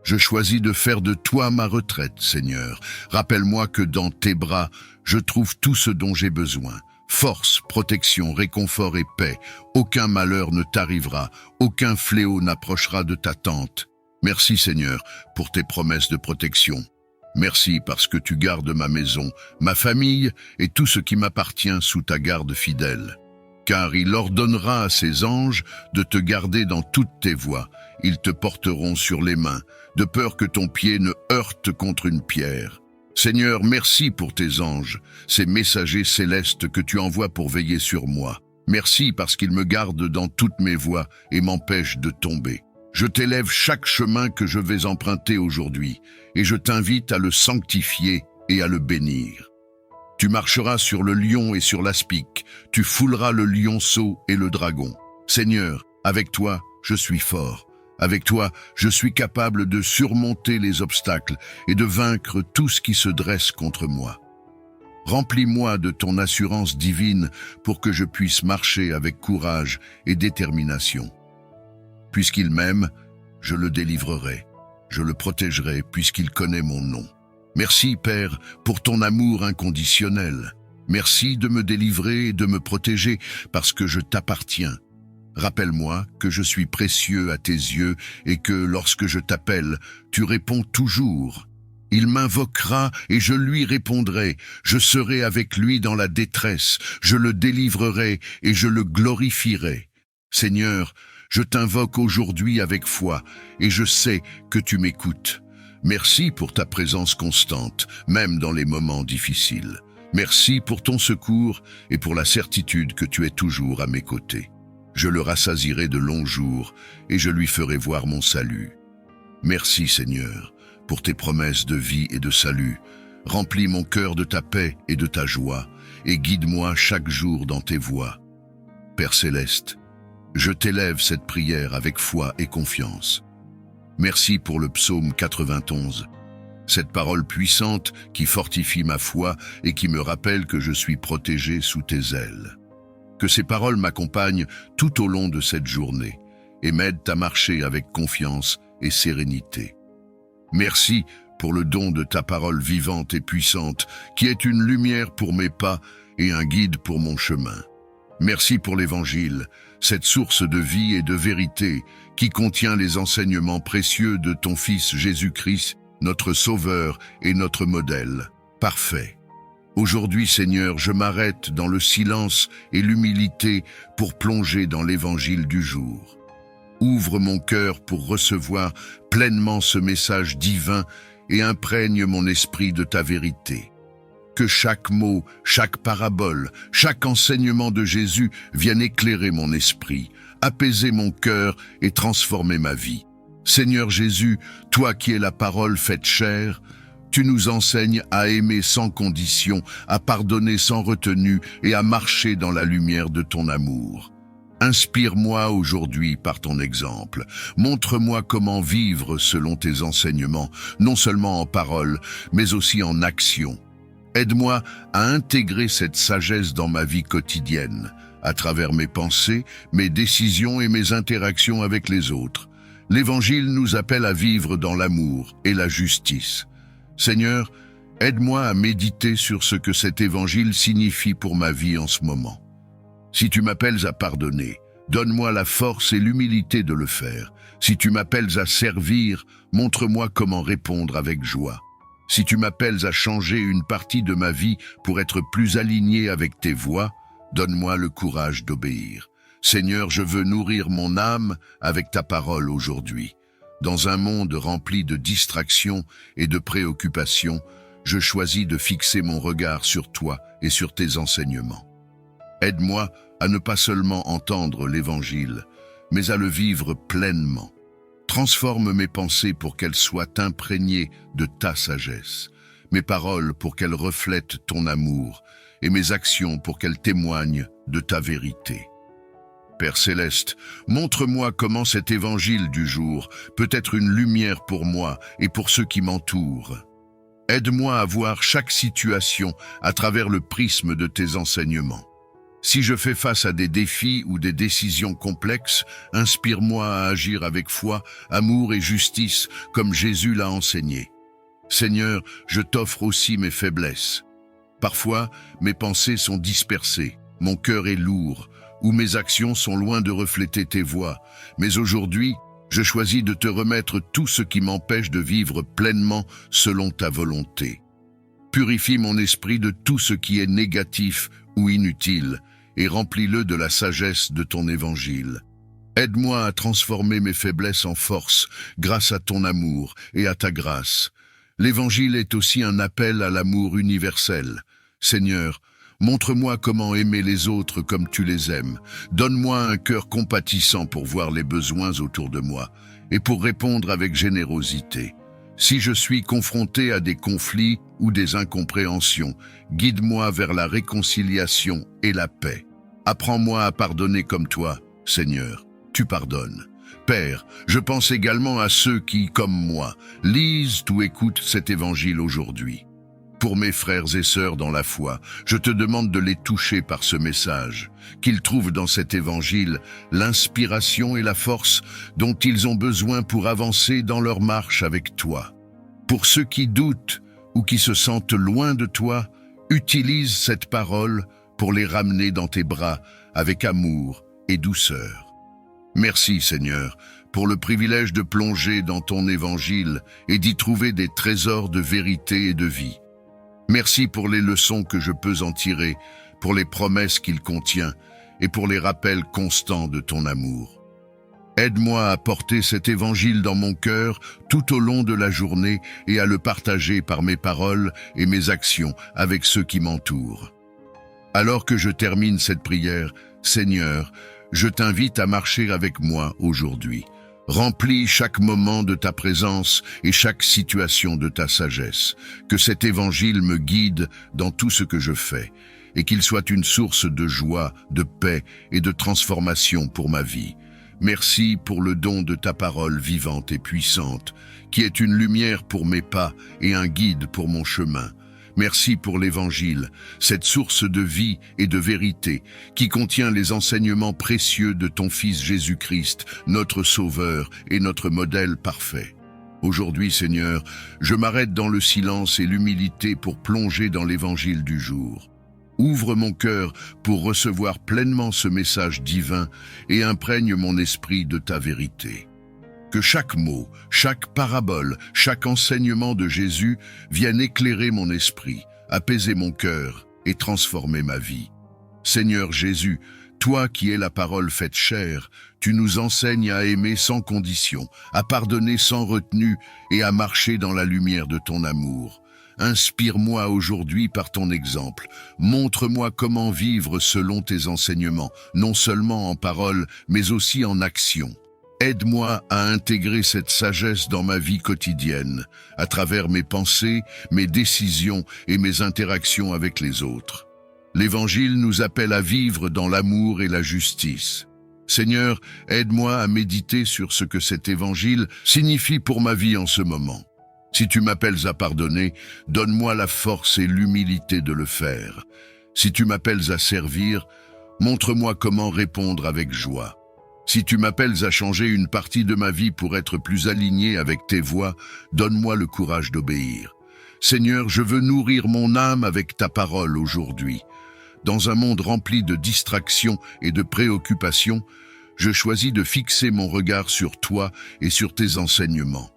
Je choisis de faire de toi ma retraite, Seigneur. Rappelle-moi que dans tes bras, je trouve tout ce dont j'ai besoin. Force, protection, réconfort et paix. Aucun malheur ne t'arrivera, aucun fléau n'approchera de ta tente. Merci, Seigneur, pour tes promesses de protection. Merci parce que tu gardes ma maison, ma famille et tout ce qui m'appartient sous ta garde fidèle. Car il ordonnera à ses anges de te garder dans toutes tes voies. Ils te porteront sur les mains, de peur que ton pied ne heurte contre une pierre. Seigneur, merci pour tes anges, ces messagers célestes que tu envoies pour veiller sur moi. Merci parce qu'ils me gardent dans toutes mes voies et m'empêchent de tomber. Je t'élève chaque chemin que je vais emprunter aujourd'hui, et je t'invite à le sanctifier et à le bénir. Tu marcheras sur le lion et sur l'aspic, tu fouleras le lionceau et le dragon. Seigneur, avec toi, je suis fort. Avec toi, je suis capable de surmonter les obstacles et de vaincre tout ce qui se dresse contre moi. Remplis-moi de ton assurance divine pour que je puisse marcher avec courage et détermination. Puisqu'il m'aime, je le délivrerai, je le protégerai puisqu'il connaît mon nom. Merci, Père, pour ton amour inconditionnel. Merci de me délivrer et de me protéger parce que je t'appartiens. Rappelle-moi que je suis précieux à tes yeux et que lorsque je t'appelle, tu réponds toujours. Il m'invoquera et je lui répondrai. Je serai avec lui dans la détresse. Je le délivrerai et je le glorifierai. Seigneur, je t'invoque aujourd'hui avec foi et je sais que tu m'écoutes. Merci pour ta présence constante, même dans les moments difficiles. Merci pour ton secours et pour la certitude que tu es toujours à mes côtés. Je le rassasierai de longs jours et je lui ferai voir mon salut. Merci Seigneur, pour tes promesses de vie et de salut. Remplis mon cœur de ta paix et de ta joie et guide-moi chaque jour dans tes voies. Père céleste, je t'élève cette prière avec foi et confiance. Merci pour le psaume 91, cette parole puissante qui fortifie ma foi et qui me rappelle que je suis protégé sous tes ailes. Que ces paroles m'accompagnent tout au long de cette journée et m'aident à marcher avec confiance et sérénité. Merci pour le don de ta parole vivante et puissante qui est une lumière pour mes pas et un guide pour mon chemin. Merci pour l'Évangile, cette source de vie et de vérité qui contient les enseignements précieux de ton Fils Jésus-Christ, notre Sauveur et notre modèle. Parfait. Aujourd'hui, Seigneur, je m'arrête dans le silence et l'humilité pour plonger dans l'Évangile du jour. Ouvre mon cœur pour recevoir pleinement ce message divin et imprègne mon esprit de ta vérité. Que chaque mot, chaque parabole, chaque enseignement de Jésus vienne éclairer mon esprit, apaiser mon cœur et transformer ma vie. Seigneur Jésus, toi qui es la parole faite chair, tu nous enseignes à aimer sans condition, à pardonner sans retenue et à marcher dans la lumière de ton amour. Inspire-moi aujourd'hui par ton exemple. Montre-moi comment vivre selon tes enseignements, non seulement en parole, mais aussi en action. Aide-moi à intégrer cette sagesse dans ma vie quotidienne, à travers mes pensées, mes décisions et mes interactions avec les autres. L'Évangile nous appelle à vivre dans l'amour et la justice. Seigneur, aide-moi à méditer sur ce que cet Évangile signifie pour ma vie en ce moment. Si tu m'appelles à pardonner, donne-moi la force et l'humilité de le faire. Si tu m'appelles à servir, montre-moi comment répondre avec joie. Si tu m'appelles à changer une partie de ma vie pour être plus aligné avec tes voies, donne-moi le courage d'obéir. Seigneur, je veux nourrir mon âme avec ta parole aujourd'hui. Dans un monde rempli de distractions et de préoccupations, je choisis de fixer mon regard sur toi et sur tes enseignements. Aide-moi à ne pas seulement entendre l'Évangile, mais à le vivre pleinement. Transforme mes pensées pour qu'elles soient imprégnées de ta sagesse, mes paroles pour qu'elles reflètent ton amour et mes actions pour qu'elles témoignent de ta vérité. Père céleste, montre-moi comment cet évangile du jour peut être une lumière pour moi et pour ceux qui m'entourent. Aide-moi à voir chaque situation à travers le prisme de tes enseignements. Si je fais face à des défis ou des décisions complexes, inspire-moi à agir avec foi, amour et justice, comme Jésus l'a enseigné. Seigneur, je t'offre aussi mes faiblesses. Parfois, mes pensées sont dispersées, mon cœur est lourd, ou mes actions sont loin de refléter tes voies. Mais aujourd'hui, je choisis de te remettre tout ce qui m'empêche de vivre pleinement selon ta volonté. Purifie mon esprit de tout ce qui est négatif ou inutile, et remplis-le de la sagesse de ton évangile. Aide-moi à transformer mes faiblesses en force grâce à ton amour et à ta grâce. L'évangile est aussi un appel à l'amour universel. Seigneur, montre-moi comment aimer les autres comme tu les aimes. Donne-moi un cœur compatissant pour voir les besoins autour de moi et pour répondre avec générosité. Si je suis confronté à des conflits ou des incompréhensions, guide-moi vers la réconciliation et la paix. Apprends-moi à pardonner comme toi, Seigneur, tu pardonnes. Père, je pense également à ceux qui, comme moi, lisent ou écoutent cet évangile aujourd'hui. Pour mes frères et sœurs dans la foi, je te demande de les toucher par ce message, qu'ils trouvent dans cet évangile l'inspiration et la force dont ils ont besoin pour avancer dans leur marche avec toi. Pour ceux qui doutent ou qui se sentent loin de toi, utilise cette parole pour les ramener dans tes bras avec amour et douceur. Merci Seigneur, pour le privilège de plonger dans ton évangile et d'y trouver des trésors de vérité et de vie. Merci pour les leçons que je peux en tirer, pour les promesses qu'il contient et pour les rappels constants de ton amour. Aide-moi à porter cet évangile dans mon cœur tout au long de la journée et à le partager par mes paroles et mes actions avec ceux qui m'entourent. Alors que je termine cette prière, Seigneur, je t'invite à marcher avec moi aujourd'hui. Remplis chaque moment de ta présence et chaque situation de ta sagesse. Que cet évangile me guide dans tout ce que je fais et qu'il soit une source de joie, de paix et de transformation pour ma vie. Merci pour le don de ta parole vivante et puissante, qui est une lumière pour mes pas et un guide pour mon chemin. Merci pour l'Évangile, cette source de vie et de vérité, qui contient les enseignements précieux de ton Fils Jésus-Christ, notre Sauveur et notre modèle parfait. Aujourd'hui, Seigneur, je m'arrête dans le silence et l'humilité pour plonger dans l'Évangile du jour. Ouvre mon cœur pour recevoir pleinement ce message divin et imprègne mon esprit de ta vérité. Que chaque mot, chaque parabole, chaque enseignement de Jésus vienne éclairer mon esprit, apaiser mon cœur et transformer ma vie. Seigneur Jésus, toi qui es la parole faite chair, tu nous enseignes à aimer sans condition, à pardonner sans retenue et à marcher dans la lumière de ton amour. Inspire-moi aujourd'hui par ton exemple. Montre-moi comment vivre selon tes enseignements, non seulement en parole, mais aussi en action. Aide-moi à intégrer cette sagesse dans ma vie quotidienne, à travers mes pensées, mes décisions et mes interactions avec les autres. L'Évangile nous appelle à vivre dans l'amour et la justice. Seigneur, aide-moi à méditer sur ce que cet Évangile signifie pour ma vie en ce moment. Si tu m'appelles à pardonner, donne-moi la force et l'humilité de le faire. Si tu m'appelles à servir, montre-moi comment répondre avec joie. Si tu m'appelles à changer une partie de ma vie pour être plus aligné avec tes voies, donne-moi le courage d'obéir. Seigneur, je veux nourrir mon âme avec ta parole aujourd'hui. Dans un monde rempli de distractions et de préoccupations, je choisis de fixer mon regard sur toi et sur tes enseignements.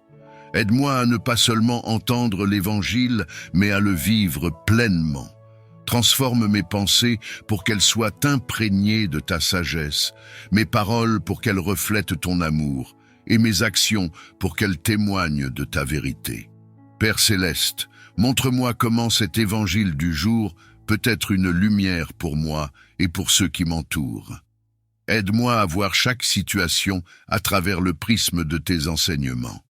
Aide-moi à ne pas seulement entendre l'Évangile, mais à le vivre pleinement. Transforme mes pensées pour qu'elles soient imprégnées de ta sagesse, mes paroles pour qu'elles reflètent ton amour, et mes actions pour qu'elles témoignent de ta vérité. Père céleste, montre-moi comment cet Évangile du jour peut être une lumière pour moi et pour ceux qui m'entourent. Aide-moi à voir chaque situation à travers le prisme de tes enseignements.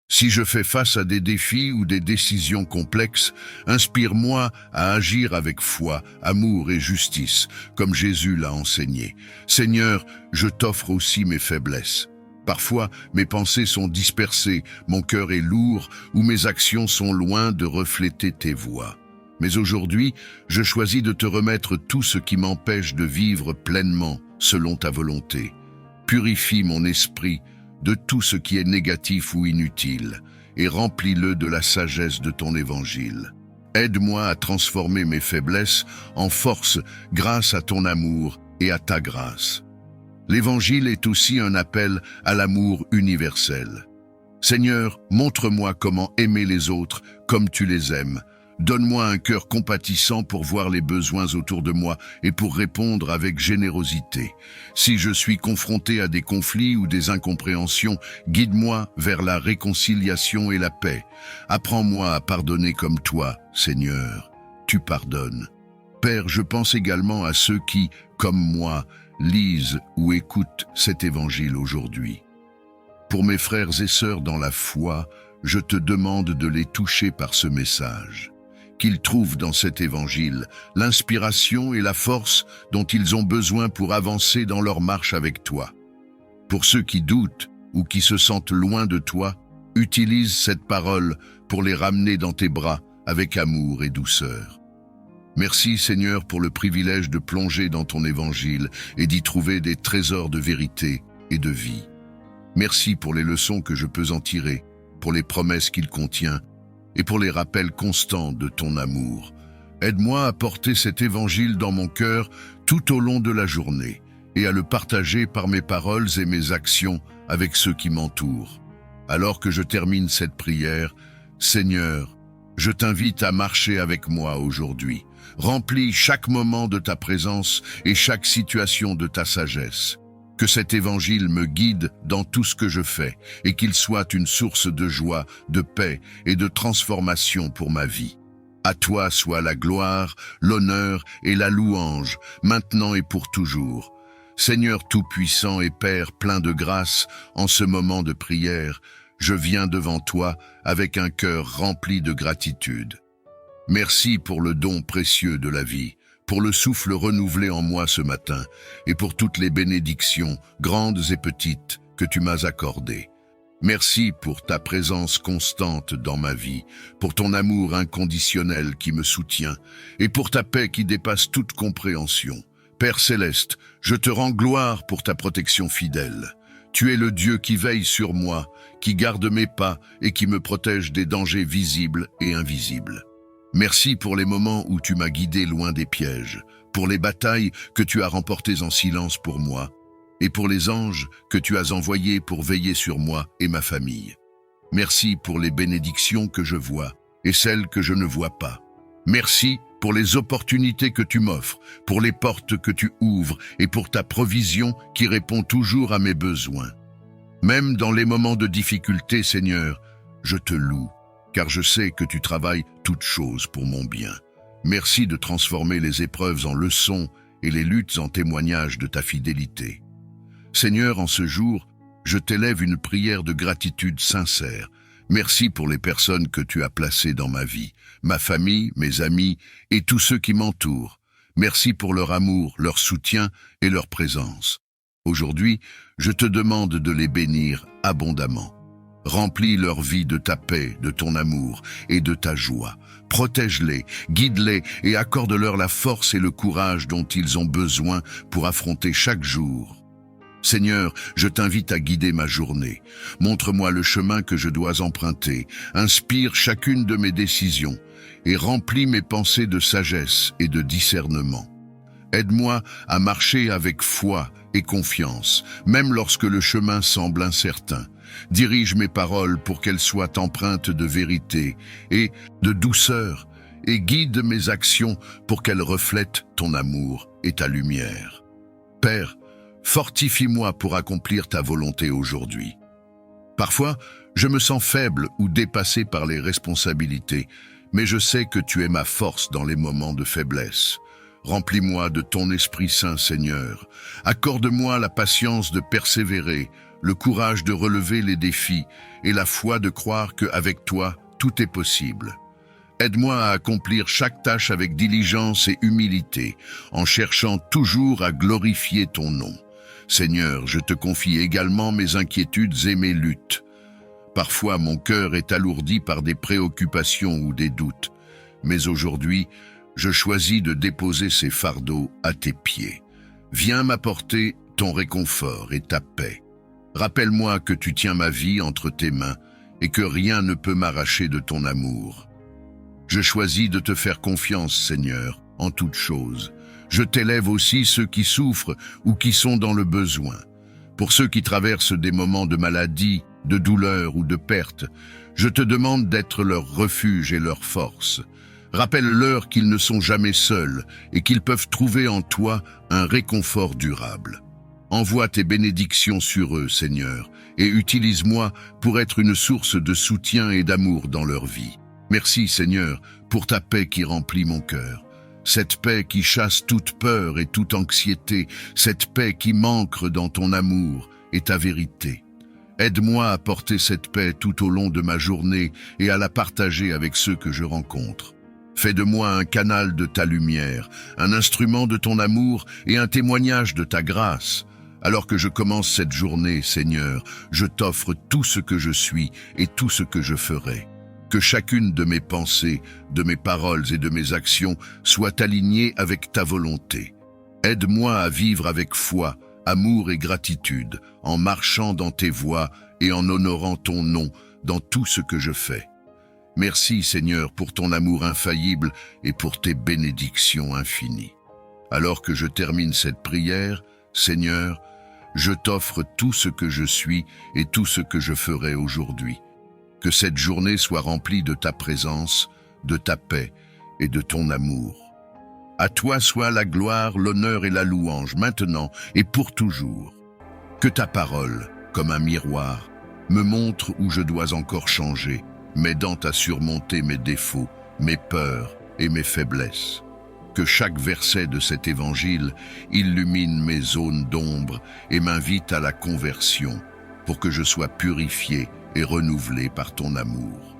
Si je fais face à des défis ou des décisions complexes, inspire-moi à agir avec foi, amour et justice, comme Jésus l'a enseigné. Seigneur, je t'offre aussi mes faiblesses. Parfois, mes pensées sont dispersées, mon cœur est lourd ou mes actions sont loin de refléter tes voies. Mais aujourd'hui, je choisis de te remettre tout ce qui m'empêche de vivre pleinement selon ta volonté. Purifie mon esprit de tout ce qui est négatif ou inutile, et remplis-le de la sagesse de ton évangile. Aide-moi à transformer mes faiblesses en force grâce à ton amour et à ta grâce. L'évangile est aussi un appel à l'amour universel. Seigneur, montre-moi comment aimer les autres comme tu les aimes. Donne-moi un cœur compatissant pour voir les besoins autour de moi et pour répondre avec générosité. Si je suis confronté à des conflits ou des incompréhensions, guide-moi vers la réconciliation et la paix. Apprends-moi à pardonner comme toi, Seigneur. Tu pardonnes. Père, je pense également à ceux qui, comme moi, lisent ou écoutent cet évangile aujourd'hui. Pour mes frères et sœurs dans la foi, je te demande de les toucher par ce message. Qu'ils trouvent dans cet évangile l'inspiration et la force dont ils ont besoin pour avancer dans leur marche avec toi. Pour ceux qui doutent ou qui se sentent loin de toi, utilise cette parole pour les ramener dans tes bras avec amour et douceur. Merci Seigneur pour le privilège de plonger dans ton évangile et d'y trouver des trésors de vérité et de vie. Merci pour les leçons que je peux en tirer, pour les promesses qu'il contient et pour les rappels constants de ton amour. Aide-moi à porter cet évangile dans mon cœur tout au long de la journée et à le partager par mes paroles et mes actions avec ceux qui m'entourent. Alors que je termine cette prière, Seigneur, je t'invite à marcher avec moi aujourd'hui. Remplis chaque moment de ta présence et chaque situation de ta sagesse. Que cet évangile me guide dans tout ce que je fais et qu'il soit une source de joie, de paix et de transformation pour ma vie. À toi soit la gloire, l'honneur et la louange, maintenant et pour toujours. Seigneur Tout-Puissant et Père plein de grâce, en ce moment de prière, je viens devant toi avec un cœur rempli de gratitude. Merci pour le don précieux de la vie, pour le souffle renouvelé en moi ce matin et pour toutes les bénédictions, grandes et petites, que tu m'as accordées. Merci pour ta présence constante dans ma vie, pour ton amour inconditionnel qui me soutient et pour ta paix qui dépasse toute compréhension. Père céleste, je te rends gloire pour ta protection fidèle. Tu es le Dieu qui veille sur moi, qui garde mes pas et qui me protège des dangers visibles et invisibles. Merci pour les moments où tu m'as guidé loin des pièges, pour les batailles que tu as remportées en silence pour moi, et pour les anges que tu as envoyés pour veiller sur moi et ma famille. Merci pour les bénédictions que je vois et celles que je ne vois pas. Merci pour les opportunités que tu m'offres, pour les portes que tu ouvres et pour ta provision qui répond toujours à mes besoins. Même dans les moments de difficulté, Seigneur, je te loue, car je sais que tu travailles toutes choses pour mon bien. Merci de transformer les épreuves en leçons et les luttes en témoignages de ta fidélité. Seigneur, en ce jour, je t'élève une prière de gratitude sincère. Merci pour les personnes que tu as placées dans ma vie, ma famille, mes amis et tous ceux qui m'entourent. Merci pour leur amour, leur soutien et leur présence. Aujourd'hui, je te demande de les bénir abondamment. Remplis leur vie de ta paix, de ton amour et de ta joie. Protège-les, guide-les et accorde-leur la force et le courage dont ils ont besoin pour affronter chaque jour. Seigneur, je t'invite à guider ma journée. Montre-moi le chemin que je dois emprunter, inspire chacune de mes décisions et remplis mes pensées de sagesse et de discernement. Aide-moi à marcher avec foi et confiance, même lorsque le chemin semble incertain. Dirige mes paroles pour qu'elles soient empreintes de vérité et de douceur, et guide mes actions pour qu'elles reflètent ton amour et ta lumière. Père, fortifie-moi pour accomplir ta volonté aujourd'hui. Parfois, je me sens faible ou dépassé par les responsabilités, mais je sais que tu es ma force dans les moments de faiblesse. Remplis-moi de ton Esprit Saint, Seigneur. Accorde-moi la patience de persévérer, le courage de relever les défis et la foi de croire qu'avec toi, tout est possible. Aide-moi à accomplir chaque tâche avec diligence et humilité, en cherchant toujours à glorifier ton nom. Seigneur, je te confie également mes inquiétudes et mes luttes. Parfois, mon cœur est alourdi par des préoccupations ou des doutes, mais aujourd'hui, je choisis de déposer ces fardeaux à tes pieds. Viens m'apporter ton réconfort et ta paix. Rappelle-moi que tu tiens ma vie entre tes mains et que rien ne peut m'arracher de ton amour. Je choisis de te faire confiance, Seigneur, en toutes choses. Je t'élève aussi ceux qui souffrent ou qui sont dans le besoin. Pour ceux qui traversent des moments de maladie, de douleur ou de perte, je te demande d'être leur refuge et leur force. Rappelle-leur qu'ils ne sont jamais seuls et qu'ils peuvent trouver en toi un réconfort durable. Envoie tes bénédictions sur eux, Seigneur, et utilise-moi pour être une source de soutien et d'amour dans leur vie. Merci, Seigneur, pour ta paix qui remplit mon cœur. Cette paix qui chasse toute peur et toute anxiété, cette paix qui m'ancre dans ton amour et ta vérité. Aide-moi à porter cette paix tout au long de ma journée et à la partager avec ceux que je rencontre. Fais de moi un canal de ta lumière, un instrument de ton amour et un témoignage de ta grâce. Alors que je commence cette journée, Seigneur, je t'offre tout ce que je suis et tout ce que je ferai. Que chacune de mes pensées, de mes paroles et de mes actions soit alignée avec ta volonté. Aide-moi à vivre avec foi, amour et gratitude, en marchant dans tes voies et en honorant ton nom dans tout ce que je fais. Merci, Seigneur, pour ton amour infaillible et pour tes bénédictions infinies. Alors que je termine cette prière, Seigneur, je t'offre tout ce que je suis et tout ce que je ferai aujourd'hui. Que cette journée soit remplie de ta présence, de ta paix et de ton amour. À toi soit la gloire, l'honneur et la louange, maintenant et pour toujours. Que ta parole, comme un miroir, me montre où je dois encore changer, m'aidant à surmonter mes défauts, mes peurs et mes faiblesses. Que chaque verset de cet évangile illumine mes zones d'ombre et m'invite à la conversion, pour que je sois purifié et renouvelé par ton amour.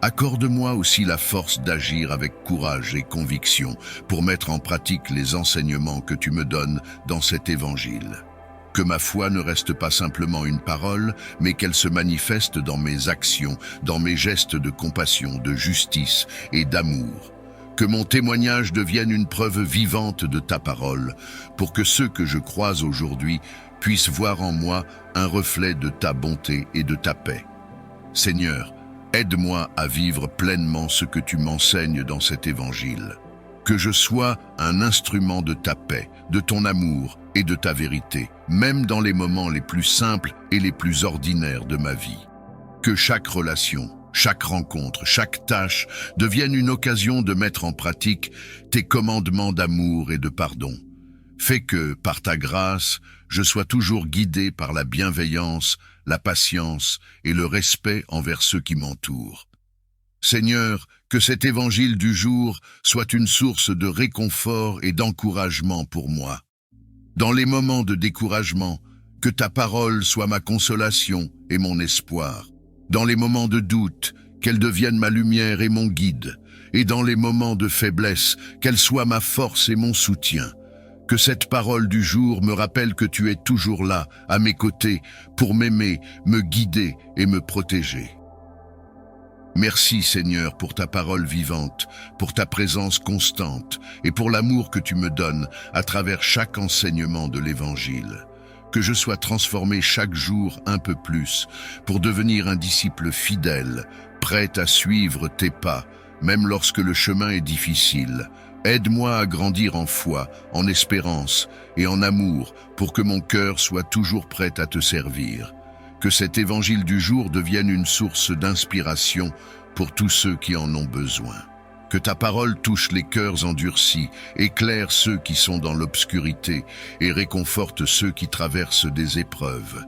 Accorde-moi aussi la force d'agir avec courage et conviction pour mettre en pratique les enseignements que tu me donnes dans cet évangile. Que ma foi ne reste pas simplement une parole, mais qu'elle se manifeste dans mes actions, dans mes gestes de compassion, de justice et d'amour. Que mon témoignage devienne une preuve vivante de ta parole, pour que ceux que je croise aujourd'hui puissent voir en moi un reflet de ta bonté et de ta paix. Seigneur, aide-moi à vivre pleinement ce que tu m'enseignes dans cet évangile. Que je sois un instrument de ta paix, de ton amour et de ta vérité, même dans les moments les plus simples et les plus ordinaires de ma vie. Que chaque relation, chaque rencontre, chaque tâche devienne une occasion de mettre en pratique tes commandements d'amour et de pardon. Fais que, par ta grâce, je sois toujours guidé par la bienveillance, la patience et le respect envers ceux qui m'entourent. Seigneur, que cet évangile du jour soit une source de réconfort et d'encouragement pour moi. Dans les moments de découragement, que ta parole soit ma consolation et mon espoir. Dans les moments de doute, qu'elle devienne ma lumière et mon guide. Et dans les moments de faiblesse, qu'elle soit ma force et mon soutien. Que cette parole du jour me rappelle que tu es toujours là, à mes côtés, pour m'aimer, me guider et me protéger. Merci Seigneur pour ta parole vivante, pour ta présence constante et pour l'amour que tu me donnes à travers chaque enseignement de l'Évangile. Que je sois transformé chaque jour un peu plus pour devenir un disciple fidèle, prêt à suivre tes pas, même lorsque le chemin est difficile. Aide-moi à grandir en foi, en espérance et en amour pour que mon cœur soit toujours prêt à te servir. Que cet évangile du jour devienne une source d'inspiration pour tous ceux qui en ont besoin. Que ta parole touche les cœurs endurcis, éclaire ceux qui sont dans l'obscurité et réconforte ceux qui traversent des épreuves.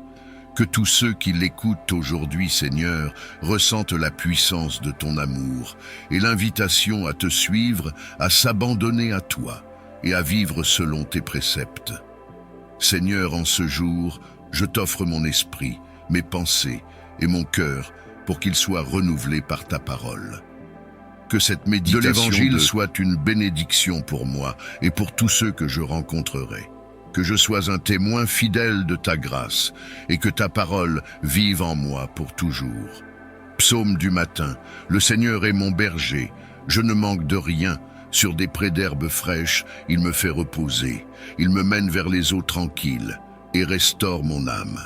Que tous ceux qui l'écoutent aujourd'hui, Seigneur, ressentent la puissance de ton amour et l'invitation à te suivre, à s'abandonner à toi et à vivre selon tes préceptes. Seigneur, en ce jour, je t'offre mon esprit, mes pensées et mon cœur pour qu'ils soient renouvelés par ta parole. Que cette méditation de l'Évangile soit une bénédiction pour moi et pour tous ceux que je rencontrerai. Que je sois un témoin fidèle de ta grâce et que ta parole vive en moi pour toujours. Psaume du matin, le Seigneur est mon berger, je ne manque de rien. Sur des prés d'herbes fraîches, il me fait reposer. Il me mène vers les eaux tranquilles et restaure mon âme.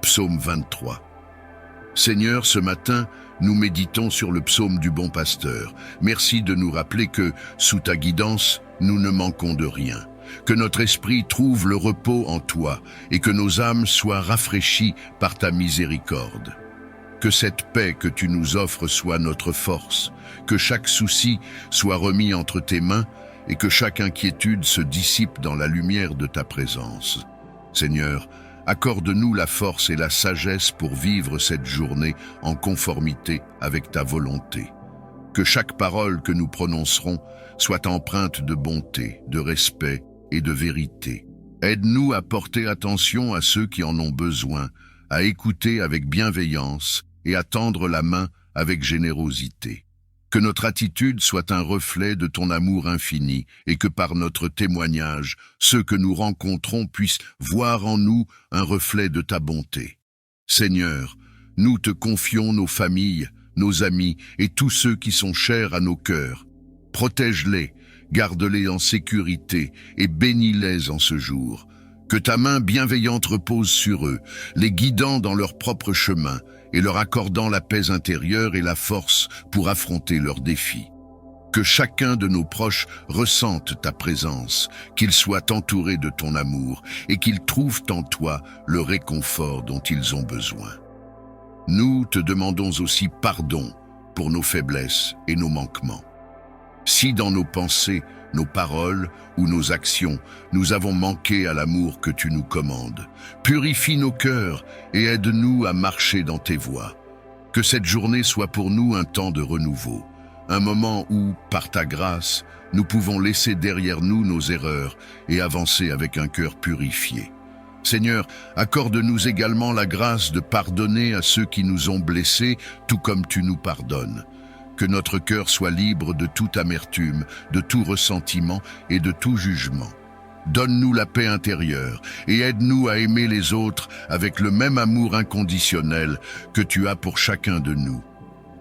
Psaume 23. Seigneur, ce matin, nous méditons sur le psaume du bon pasteur. Merci de nous rappeler que, sous ta guidance, nous ne manquons de rien. Que notre esprit trouve le repos en toi et que nos âmes soient rafraîchies par ta miséricorde. Que cette paix que tu nous offres soit notre force, que chaque souci soit remis entre tes mains et que chaque inquiétude se dissipe dans la lumière de ta présence. Seigneur, accorde-nous la force et la sagesse pour vivre cette journée en conformité avec ta volonté. Que chaque parole que nous prononcerons soit empreinte de bonté, de respect et de vérité. Aide-nous à porter attention à ceux qui en ont besoin, à écouter avec bienveillance et à tendre la main avec générosité. Que notre attitude soit un reflet de ton amour infini et que par notre témoignage, ceux que nous rencontrons puissent voir en nous un reflet de ta bonté. Seigneur, nous te confions nos familles, nos amis et tous ceux qui sont chers à nos cœurs. Protège-les, garde-les en sécurité et bénis-les en ce jour. Que ta main bienveillante repose sur eux, les guidant dans leur propre chemin et leur accordant la paix intérieure et la force pour affronter leurs défis. Que chacun de nos proches ressente ta présence, qu'ils soient entourés de ton amour et qu'ils trouvent en toi le réconfort dont ils ont besoin. Nous te demandons aussi pardon pour nos faiblesses et nos manquements. Si dans nos pensées, nos paroles ou nos actions, nous avons manqué à l'amour que tu nous commandes, purifie nos cœurs et aide-nous à marcher dans tes voies. Que cette journée soit pour nous un temps de renouveau, un moment où, par ta grâce, nous pouvons laisser derrière nous nos erreurs et avancer avec un cœur purifié. Seigneur, accorde-nous également la grâce de pardonner à ceux qui nous ont blessés, tout comme tu nous pardonnes. Que notre cœur soit libre de toute amertume, de tout ressentiment et de tout jugement. Donne-nous la paix intérieure et aide-nous à aimer les autres avec le même amour inconditionnel que tu as pour chacun de nous.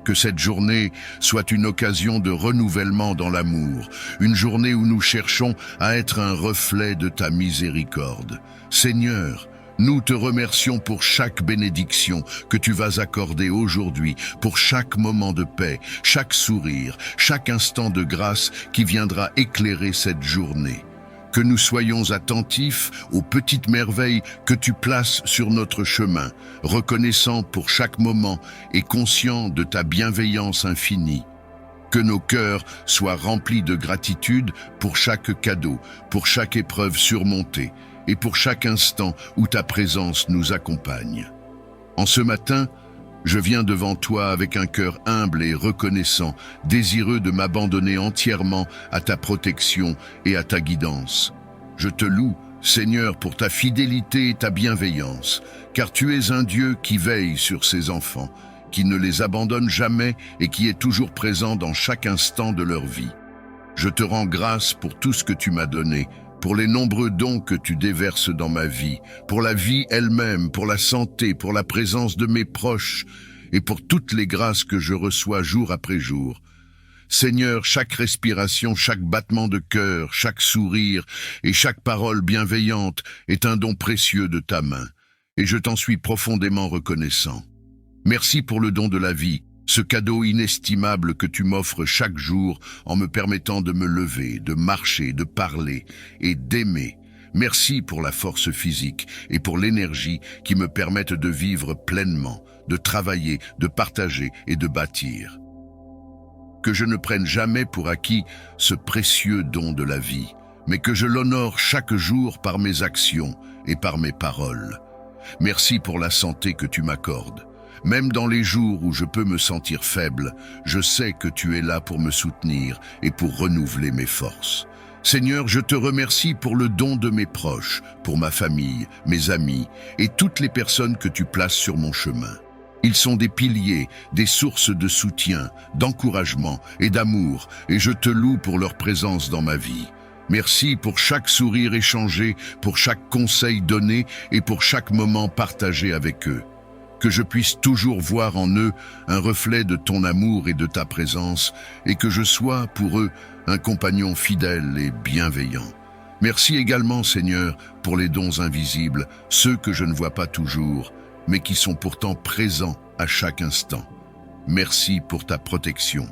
Que cette journée soit une occasion de renouvellement dans l'amour, une journée où nous cherchons à être un reflet de ta miséricorde. Seigneur, nous te remercions pour chaque bénédiction que tu vas accorder aujourd'hui, pour chaque moment de paix, chaque sourire, chaque instant de grâce qui viendra éclairer cette journée. Que nous soyons attentifs aux petites merveilles que tu places sur notre chemin, reconnaissants pour chaque moment et conscients de ta bienveillance infinie. Que nos cœurs soient remplis de gratitude pour chaque cadeau, pour chaque épreuve surmontée et pour chaque instant où ta présence nous accompagne. En ce matin, je viens devant toi avec un cœur humble et reconnaissant, désireux de m'abandonner entièrement à ta protection et à ta guidance. Je te loue, Seigneur, pour ta fidélité et ta bienveillance, car tu es un Dieu qui veille sur ses enfants, qui ne les abandonne jamais et qui est toujours présent dans chaque instant de leur vie. Je te rends grâce pour tout ce que tu m'as donné, pour les nombreux dons que tu déverses dans ma vie, pour la vie elle-même, pour la santé, pour la présence de mes proches et pour toutes les grâces que je reçois jour après jour. Seigneur, chaque respiration, chaque battement de cœur, chaque sourire et chaque parole bienveillante est un don précieux de ta main, et je t'en suis profondément reconnaissant. Merci pour le don de la vie, ce cadeau inestimable que tu m'offres chaque jour en me permettant de me lever, de marcher, de parler et d'aimer. Merci pour la force physique et pour l'énergie qui me permettent de vivre pleinement, de travailler, de partager et de bâtir. Que je ne prenne jamais pour acquis ce précieux don de la vie, mais que je l'honore chaque jour par mes actions et par mes paroles. Merci pour la santé que tu m'accordes. Même dans les jours où je peux me sentir faible, je sais que tu es là pour me soutenir et pour renouveler mes forces. Seigneur, je te remercie pour le don de mes proches, pour ma famille, mes amis et toutes les personnes que tu places sur mon chemin. Ils sont des piliers, des sources de soutien, d'encouragement et d'amour, et je te loue pour leur présence dans ma vie. Merci pour chaque sourire échangé, pour chaque conseil donné et pour chaque moment partagé avec eux. Que je puisse toujours voir en eux un reflet de ton amour et de ta présence, et que je sois pour eux un compagnon fidèle et bienveillant. Merci également, Seigneur, pour les dons invisibles, ceux que je ne vois pas toujours, mais qui sont pourtant présents à chaque instant. Merci pour ta protection,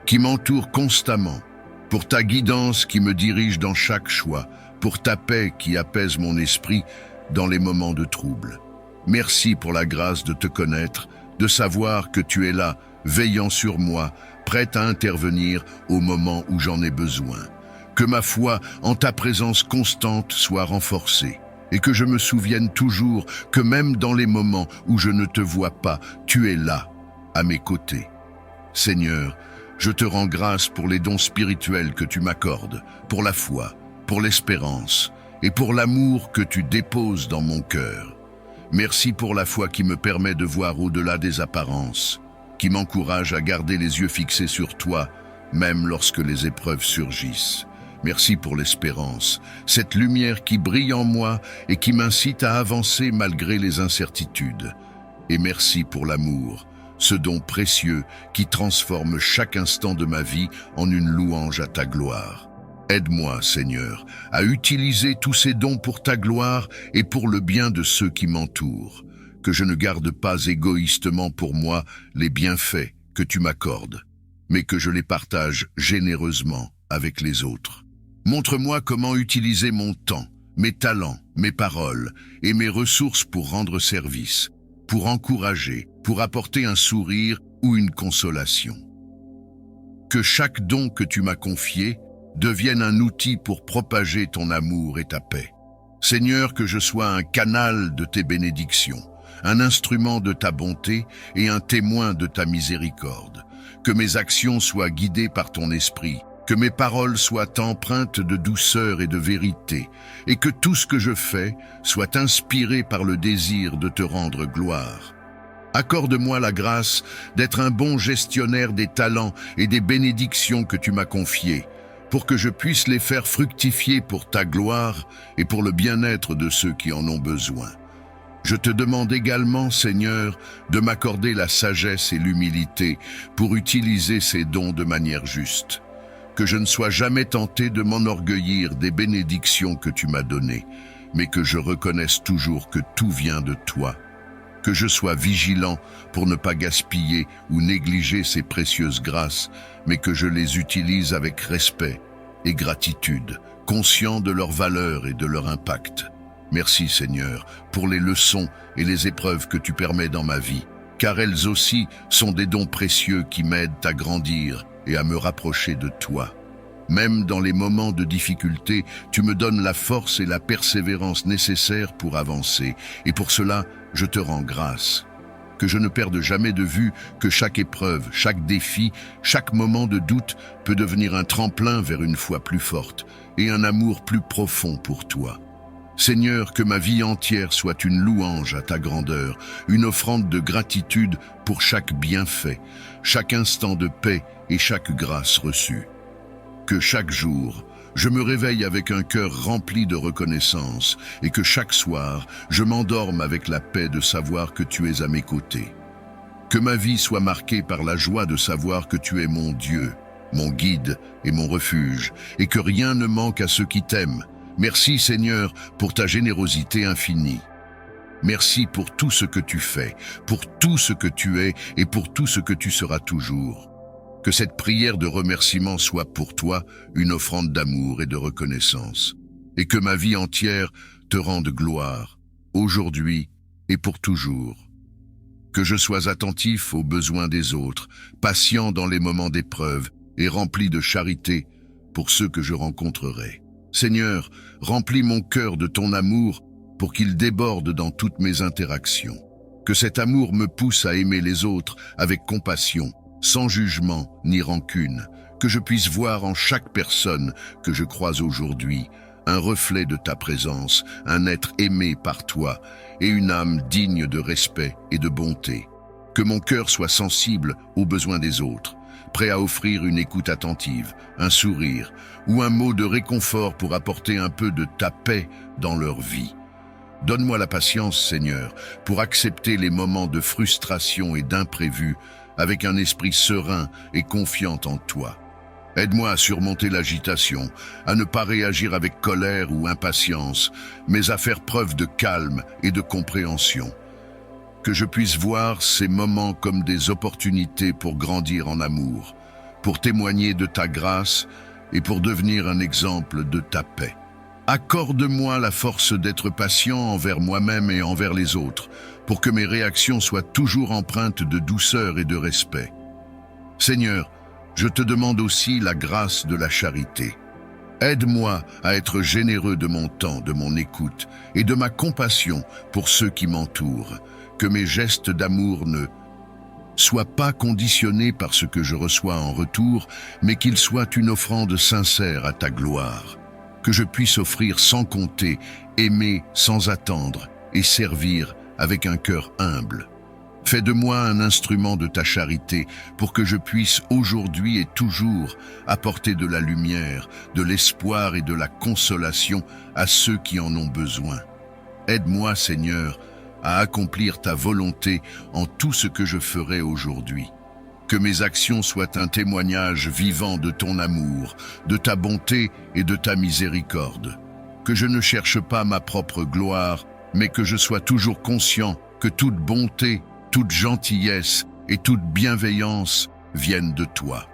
qui m'entoure constamment, pour ta guidance qui me dirige dans chaque choix, pour ta paix qui apaise mon esprit dans les moments de trouble. Merci pour la grâce de te connaître, de savoir que tu es là, veillant sur moi, prête à intervenir au moment où j'en ai besoin. Que ma foi en ta présence constante soit renforcée, et que je me souvienne toujours que même dans les moments où je ne te vois pas, tu es là, à mes côtés. Seigneur, je te rends grâce pour les dons spirituels que tu m'accordes, pour la foi, pour l'espérance et pour l'amour que tu déposes dans mon cœur. Merci pour la foi qui me permet de voir au-delà des apparences, qui m'encourage à garder les yeux fixés sur toi, même lorsque les épreuves surgissent. Merci pour l'espérance, cette lumière qui brille en moi et qui m'incite à avancer malgré les incertitudes. Et merci pour l'amour, ce don précieux qui transforme chaque instant de ma vie en une louange à ta gloire. Aide-moi, Seigneur, à utiliser tous ces dons pour ta gloire et pour le bien de ceux qui m'entourent, que je ne garde pas égoïstement pour moi les bienfaits que tu m'accordes. mais que je les partage généreusement avec les autres. Montre-moi comment utiliser mon temps, mes talents, mes paroles et mes ressources pour rendre service, pour encourager, pour apporter un sourire ou une consolation. Que chaque don que tu m'as confié devienne un outil pour propager ton amour et ta paix. Seigneur, que je sois un canal de tes bénédictions, un instrument de ta bonté et un témoin de ta miséricorde. Que mes actions soient guidées par ton esprit, que mes paroles soient empreintes de douceur et de vérité, et que tout ce que je fais soit inspiré par le désir de te rendre gloire. Accorde-moi la grâce d'être un bon gestionnaire des talents et des bénédictions que tu m'as confiées, pour que je puisse les faire fructifier pour ta gloire et pour le bien-être de ceux qui en ont besoin. Je te demande également, Seigneur, de m'accorder la sagesse et l'humilité pour utiliser ces dons de manière juste. Que je ne sois jamais tenté de m'enorgueillir des bénédictions que tu m'as données, mais que je reconnaisse toujours que tout vient de toi. Que je sois vigilant pour ne pas gaspiller ou négliger ces précieuses grâces, mais que je les utilise avec respect et gratitude, conscient de leur valeur et de leur impact. Merci Seigneur pour les leçons et les épreuves que tu permets dans ma vie, car elles aussi sont des dons précieux qui m'aident à grandir et à me rapprocher de toi. Même dans les moments de difficulté, tu me donnes la force et la persévérance nécessaires pour avancer, et pour cela, je te rends grâce. Que je ne perde jamais de vue que chaque épreuve, chaque défi, chaque moment de doute peut devenir un tremplin vers une foi plus forte et un amour plus profond pour toi. Seigneur, que ma vie entière soit une louange à ta grandeur, une offrande de gratitude pour chaque bienfait, chaque instant de paix et chaque grâce reçue. Que chaque jour, je me réveille avec un cœur rempli de reconnaissance et que chaque soir, je m'endorme avec la paix de savoir que tu es à mes côtés. Que ma vie soit marquée par la joie de savoir que tu es mon Dieu, mon guide et mon refuge, et que rien ne manque à ceux qui t'aiment. Merci Seigneur pour ta générosité infinie. Merci pour tout ce que tu fais, pour tout ce que tu es et pour tout ce que tu seras toujours. Que cette prière de remerciement soit pour toi une offrande d'amour et de reconnaissance, et que ma vie entière te rende gloire, aujourd'hui et pour toujours. Que je sois attentif aux besoins des autres, patient dans les moments d'épreuve et rempli de charité pour ceux que je rencontrerai. Seigneur, remplis mon cœur de ton amour pour qu'il déborde dans toutes mes interactions. Que cet amour me pousse à aimer les autres avec compassion, sans jugement ni rancune, que je puisse voir en chaque personne que je croise aujourd'hui un reflet de ta présence, un être aimé par toi et une âme digne de respect et de bonté. Que mon cœur soit sensible aux besoins des autres, prêt à offrir une écoute attentive, un sourire ou un mot de réconfort pour apporter un peu de ta paix dans leur vie. Donne-moi la patience, Seigneur, pour accepter les moments de frustration et d'imprévu avec un esprit serein et confiant en toi. Aide-moi à surmonter l'agitation, à ne pas réagir avec colère ou impatience, mais à faire preuve de calme et de compréhension. Que je puisse voir ces moments comme des opportunités pour grandir en amour, pour témoigner de ta grâce et pour devenir un exemple de ta paix. Accorde-moi la force d'être patient envers moi-même et envers les autres, pour que mes réactions soient toujours empreintes de douceur et de respect. Seigneur, je te demande aussi la grâce de la charité. Aide-moi à être généreux de mon temps, de mon écoute et de ma compassion pour ceux qui m'entourent. Que mes gestes d'amour ne soient pas conditionnés par ce que je reçois en retour, mais qu'ils soient une offrande sincère à ta gloire. Que je puisse offrir sans compter, aimer sans attendre et servir avec un cœur humble. Fais de moi un instrument de ta charité pour que je puisse aujourd'hui et toujours apporter de la lumière, de l'espoir et de la consolation à ceux qui en ont besoin. Aide-moi, Seigneur, à accomplir ta volonté en tout ce que je ferai aujourd'hui. Que mes actions soient un témoignage vivant de ton amour, de ta bonté et de ta miséricorde. Que je ne cherche pas ma propre gloire, mais que je sois toujours conscient que toute bonté, toute gentillesse et toute bienveillance viennent de toi.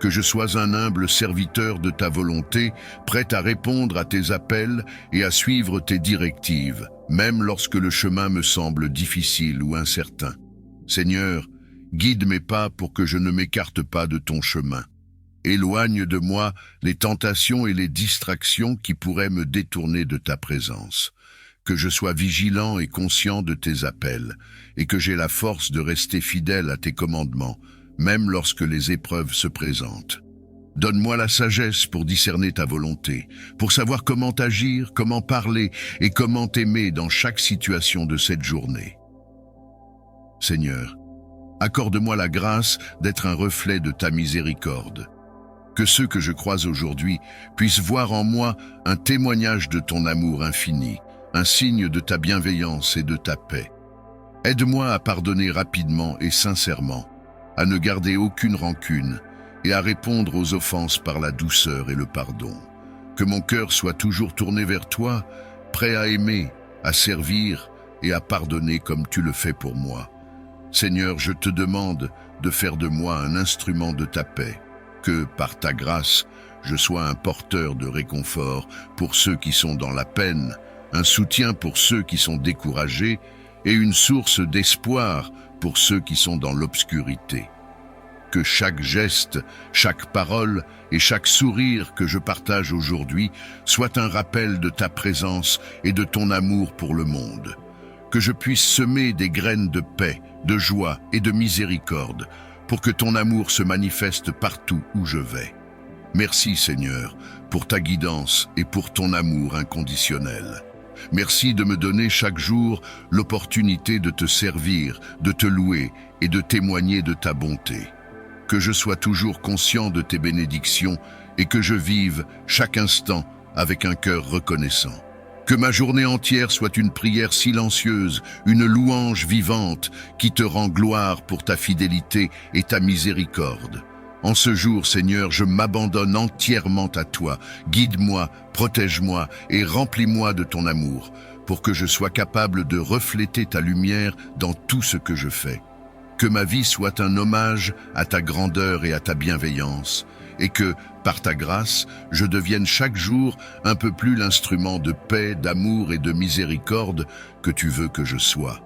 que je sois un humble serviteur de ta volonté, prêt à répondre à tes appels et à suivre tes directives, même lorsque le chemin me semble difficile ou incertain. Seigneur, guide mes pas pour que je ne m'écarte pas de ton chemin. Éloigne de moi les tentations et les distractions qui pourraient me détourner de ta présence. Que je sois vigilant et conscient de tes appels, et que j'aie la force de rester fidèle à tes commandements, même lorsque les épreuves se présentent. Donne-moi la sagesse pour discerner ta volonté, pour savoir comment agir, comment parler et comment t'aimer dans chaque situation de cette journée. Seigneur, accorde-moi la grâce d'être un reflet de ta miséricorde. Que ceux que je croise aujourd'hui puissent voir en moi un témoignage de ton amour infini, un signe de ta bienveillance et de ta paix. Aide-moi à pardonner rapidement et sincèrement, à ne garder aucune rancune et à répondre aux offenses par la douceur et le pardon. Que mon cœur soit toujours tourné vers toi, prêt à aimer, à servir et à pardonner comme tu le fais pour moi. Seigneur, je te demande de faire de moi un instrument de ta paix, que, par ta grâce, je sois un porteur de réconfort pour ceux qui sont dans la peine, un soutien pour ceux qui sont découragés et une source d'espoir pour ceux qui sont dans l'obscurité. Que chaque geste, chaque parole et chaque sourire que je partage aujourd'hui soit un rappel de ta présence et de ton amour pour le monde. Que je puisse semer des graines de paix, de joie et de miséricorde pour que ton amour se manifeste partout où je vais. Merci Seigneur pour ta guidance et pour ton amour inconditionnel. Merci de me donner chaque jour l'opportunité de te servir, de te louer et de témoigner de ta bonté. Que je sois toujours conscient de tes bénédictions et que je vive chaque instant avec un cœur reconnaissant. Que ma journée entière soit une prière silencieuse, une louange vivante qui te rend gloire pour ta fidélité et ta miséricorde. En ce jour, Seigneur, je m'abandonne entièrement à toi. Guide-moi, protège-moi et remplis-moi de ton amour, pour que je sois capable de refléter ta lumière dans tout ce que je fais. Que ma vie soit un hommage à ta grandeur et à ta bienveillance, et que, par ta grâce, je devienne chaque jour un peu plus l'instrument de paix, d'amour et de miséricorde que tu veux que je sois.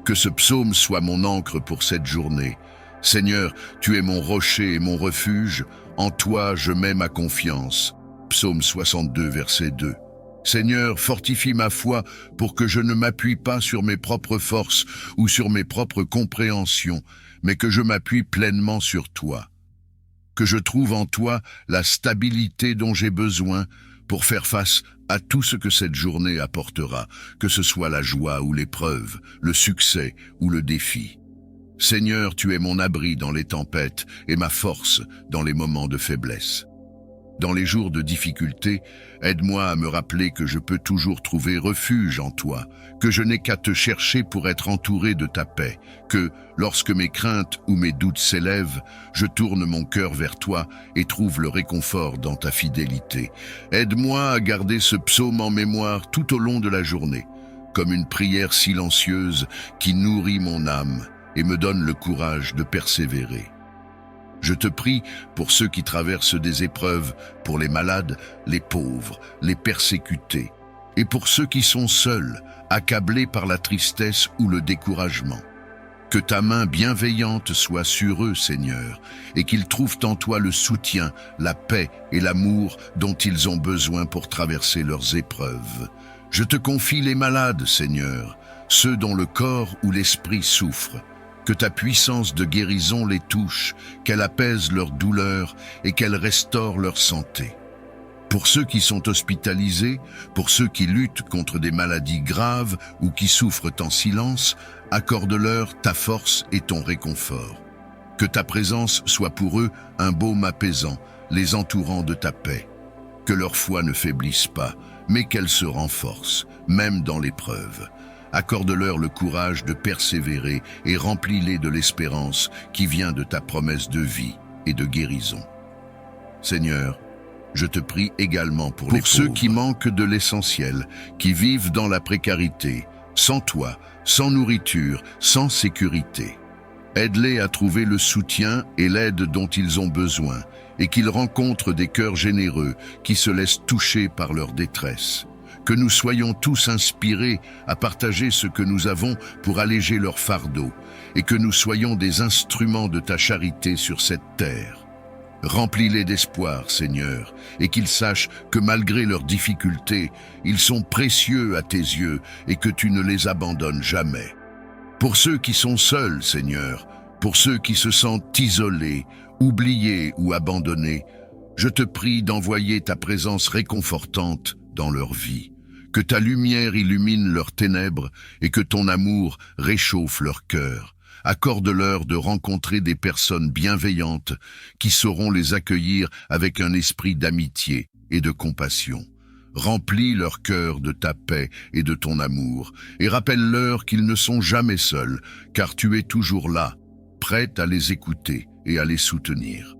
Que ce psaume soit mon encre pour cette journée. Seigneur, tu es mon rocher et mon refuge, en toi je mets ma confiance. Psaume 62, verset 2. Seigneur, fortifie ma foi pour que je ne m'appuie pas sur mes propres forces ou sur mes propres compréhensions, mais que je m'appuie pleinement sur toi. Que je trouve en toi la stabilité dont j'ai besoin pour faire face à tout ce que cette journée apportera, que ce soit la joie ou l'épreuve, le succès ou le défi. Seigneur, tu es mon abri dans les tempêtes et ma force dans les moments de faiblesse. Dans les jours de difficulté, aide-moi à me rappeler que je peux toujours trouver refuge en toi, que je n'ai qu'à te chercher pour être entouré de ta paix, que, lorsque mes craintes ou mes doutes s'élèvent, je tourne mon cœur vers toi et trouve le réconfort dans ta fidélité. Aide-moi à garder ce psaume en mémoire tout au long de la journée, comme une prière silencieuse qui nourrit mon âme et me donne le courage de persévérer. Je te prie pour ceux qui traversent des épreuves, pour les malades, les pauvres, les persécutés, et pour ceux qui sont seuls, accablés par la tristesse ou le découragement. Que ta main bienveillante soit sur eux, Seigneur, et qu'ils trouvent en toi le soutien, la paix et l'amour dont ils ont besoin pour traverser leurs épreuves. Je te confie les malades, Seigneur, ceux dont le corps ou l'esprit souffrent. Que ta puissance de guérison les touche, qu'elle apaise leur douleur et qu'elle restaure leur santé. Pour ceux qui sont hospitalisés, pour ceux qui luttent contre des maladies graves ou qui souffrent en silence, accorde-leur ta force et ton réconfort. Que ta présence soit pour eux un baume apaisant, les entourant de ta paix. Que leur foi ne faiblisse pas, mais qu'elle se renforce, même dans l'épreuve. Accorde-leur le courage de persévérer et remplis-les de l'espérance qui vient de ta promesse de vie et de guérison. Seigneur, je te prie également pour ceux qui manquent de l'essentiel, qui vivent dans la précarité, sans toi, sans nourriture, sans sécurité. Aide-les à trouver le soutien et l'aide dont ils ont besoin, et qu'ils rencontrent des cœurs généreux qui se laissent toucher par leur détresse. Que nous soyons tous inspirés à partager ce que nous avons pour alléger leur fardeau, et que nous soyons des instruments de ta charité sur cette terre. Remplis-les d'espoir, Seigneur, et qu'ils sachent que malgré leurs difficultés, ils sont précieux à tes yeux et que tu ne les abandonnes jamais. Pour ceux qui sont seuls, Seigneur, pour ceux qui se sentent isolés, oubliés ou abandonnés, je te prie d'envoyer ta présence réconfortante dans leur vie. Que ta lumière illumine leurs ténèbres et que ton amour réchauffe leur cœur. Accorde-leur de rencontrer des personnes bienveillantes qui sauront les accueillir avec un esprit d'amitié et de compassion. Remplis leur cœur de ta paix et de ton amour, et rappelle-leur qu'ils ne sont jamais seuls, car tu es toujours là, prête à les écouter et à les soutenir.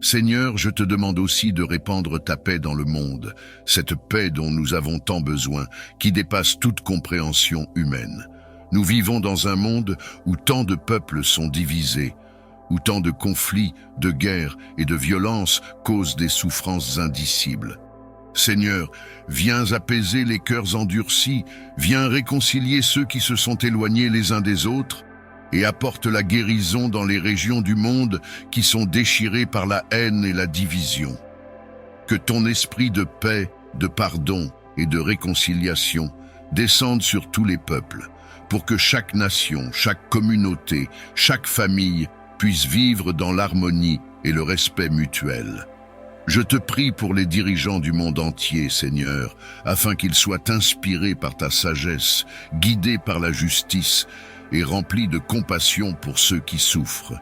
Seigneur, je te demande aussi de répandre ta paix dans le monde, cette paix dont nous avons tant besoin, qui dépasse toute compréhension humaine. Nous vivons dans un monde où tant de peuples sont divisés, où tant de conflits, de guerres et de violences causent des souffrances indicibles. Seigneur, viens apaiser les cœurs endurcis, viens réconcilier ceux qui se sont éloignés les uns des autres, et apporte la guérison dans les régions du monde qui sont déchirées par la haine et la division. Que ton esprit de paix, de pardon et de réconciliation descende sur tous les peuples, pour que chaque nation, chaque communauté, chaque famille puisse vivre dans l'harmonie et le respect mutuel. Je te prie pour les dirigeants du monde entier, Seigneur, afin qu'ils soient inspirés par ta sagesse, guidés par la justice et remplis de compassion pour ceux qui souffrent.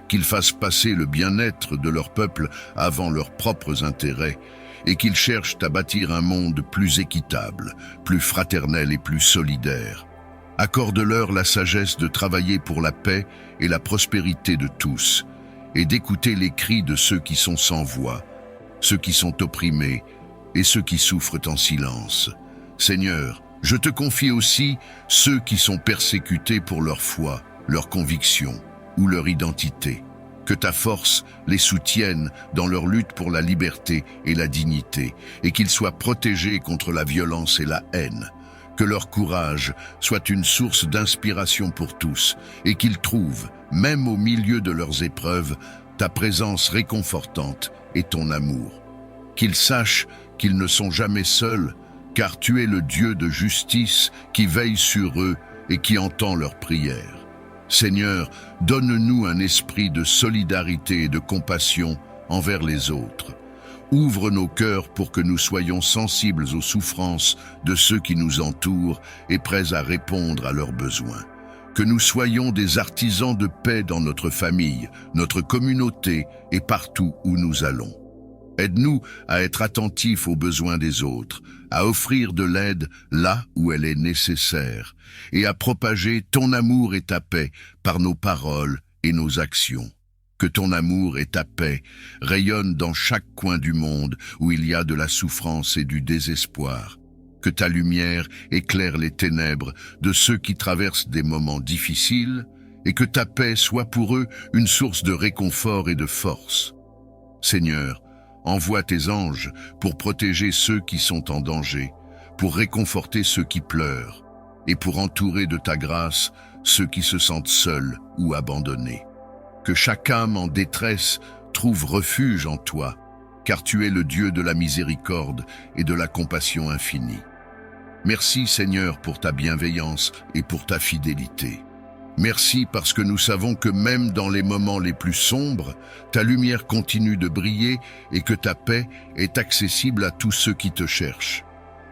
Qu'ils fassent passer le bien-être de leur peuple avant leurs propres intérêts et qu'ils cherchent à bâtir un monde plus équitable, plus fraternel et plus solidaire. Accorde-leur la sagesse de travailler pour la paix et la prospérité de tous, et d'écouter les cris de ceux qui sont sans voix, ceux qui sont opprimés et ceux qui souffrent en silence. Seigneur, je te confie aussi ceux qui sont persécutés pour leur foi, leur conviction ou leur identité. Que ta force les soutienne dans leur lutte pour la liberté et la dignité, et qu'ils soient protégés contre la violence et la haine. Que leur courage soit une source d'inspiration pour tous, et qu'ils trouvent, même au milieu de leurs épreuves, ta présence réconfortante et ton amour. Qu'ils sachent qu'ils ne sont jamais seuls, car tu es le Dieu de justice qui veille sur eux et qui entend leurs prières. Seigneur, donne-nous un esprit de solidarité et de compassion envers les autres. Ouvre nos cœurs pour que nous soyons sensibles aux souffrances de ceux qui nous entourent et prêts à répondre à leurs besoins. Que nous soyons des artisans de paix dans notre famille, notre communauté et partout où nous allons. Aide-nous à être attentifs aux besoins des autres, à offrir de l'aide là où elle est nécessaire et à propager ton amour et ta paix par nos paroles et nos actions. Que ton amour et ta paix rayonnent dans chaque coin du monde où il y a de la souffrance et du désespoir. Que ta lumière éclaire les ténèbres de ceux qui traversent des moments difficiles et que ta paix soit pour eux une source de réconfort et de force. Seigneur, envoie tes anges pour protéger ceux qui sont en danger, pour réconforter ceux qui pleurent et pour entourer de ta grâce ceux qui se sentent seuls ou abandonnés. Que chaque âme en détresse trouve refuge en toi, car tu es le Dieu de la miséricorde et de la compassion infinie. Merci Seigneur pour ta bienveillance et pour ta fidélité. Merci parce que nous savons que même dans les moments les plus sombres, ta lumière continue de briller et que ta paix est accessible à tous ceux qui te cherchent.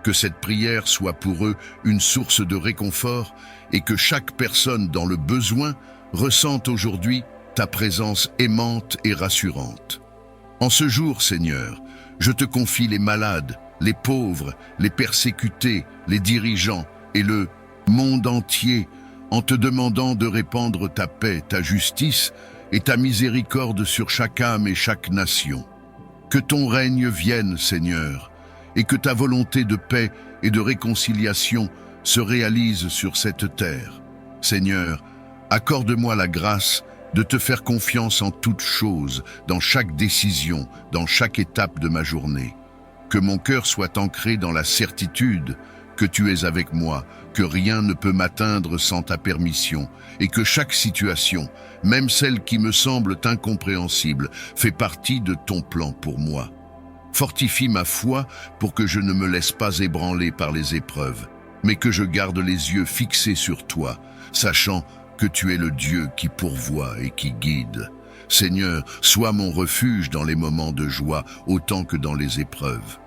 Que cette prière soit pour eux une source de réconfort et que chaque personne dans le besoin ressente aujourd'hui ta présence aimante et rassurante. En ce jour, Seigneur, je te confie les malades, les pauvres, les persécutés, les dirigeants et le monde entier en te demandant de répandre ta paix, ta justice et ta miséricorde sur chaque âme et chaque nation. Que ton règne vienne, Seigneur, et que ta volonté de paix et de réconciliation se réalise sur cette terre. Seigneur, accorde-moi la grâce de te faire confiance en toutes choses, dans chaque décision, dans chaque étape de ma journée. Que mon cœur soit ancré dans la certitude que tu es avec moi, que rien ne peut m'atteindre sans ta permission, et que chaque situation, même celle qui me semble incompréhensible, fait partie de ton plan pour moi. Fortifie ma foi pour que je ne me laisse pas ébranler par les épreuves, mais que je garde les yeux fixés sur toi, sachant que tu es le Dieu qui pourvoit et qui guide. Seigneur, sois mon refuge dans les moments de joie autant que dans les épreuves.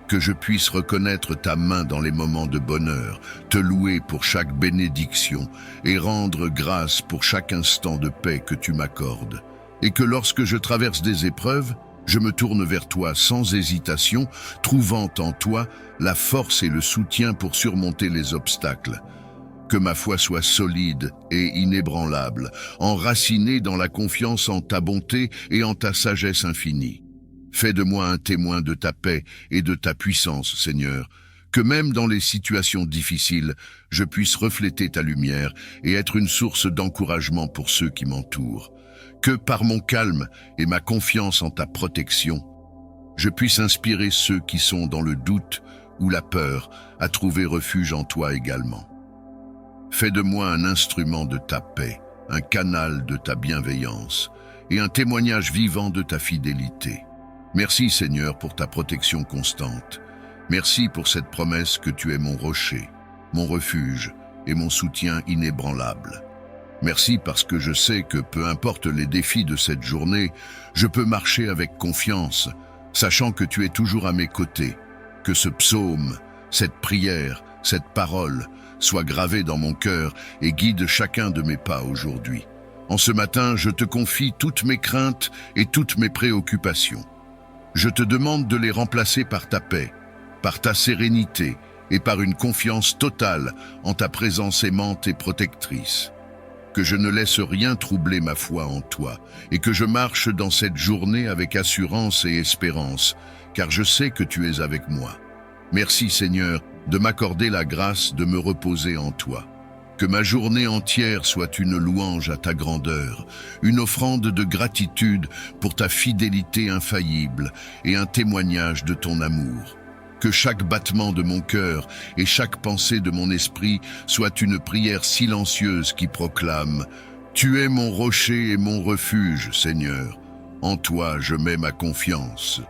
Que je puisse reconnaître ta main dans les moments de bonheur, te louer pour chaque bénédiction et rendre grâce pour chaque instant de paix que tu m'accordes. Et que lorsque je traverse des épreuves, je me tourne vers toi sans hésitation, trouvant en toi la force et le soutien pour surmonter les obstacles. Que ma foi soit solide et inébranlable, enracinée dans la confiance en ta bonté et en ta sagesse infinie. Fais de moi un témoin de ta paix et de ta puissance, Seigneur, que même dans les situations difficiles, je puisse refléter ta lumière et être une source d'encouragement pour ceux qui m'entourent. Que par mon calme et ma confiance en ta protection, je puisse inspirer ceux qui sont dans le doute ou la peur à trouver refuge en toi également. Fais de moi un instrument de ta paix, un canal de ta bienveillance et un témoignage vivant de ta fidélité. Merci Seigneur pour ta protection constante. Merci pour cette promesse que tu es mon rocher, mon refuge et mon soutien inébranlable. Merci parce que je sais que peu importe les défis de cette journée, je peux marcher avec confiance, sachant que tu es toujours à mes côtés, que ce psaume, cette prière, cette parole soit gravée dans mon cœur et guide chacun de mes pas aujourd'hui. En ce matin, je te confie toutes mes craintes et toutes mes préoccupations. Je te demande de les remplacer par ta paix, par ta sérénité et par une confiance totale en ta présence aimante et protectrice. Que je ne laisse rien troubler ma foi en toi et que je marche dans cette journée avec assurance et espérance, car je sais que tu es avec moi. Merci Seigneur de m'accorder la grâce de me reposer en toi. Que ma journée entière soit une louange à ta grandeur, une offrande de gratitude pour ta fidélité infaillible et un témoignage de ton amour. Que chaque battement de mon cœur et chaque pensée de mon esprit soit une prière silencieuse qui proclame « Tu es mon rocher et mon refuge, Seigneur. En toi je mets ma confiance. »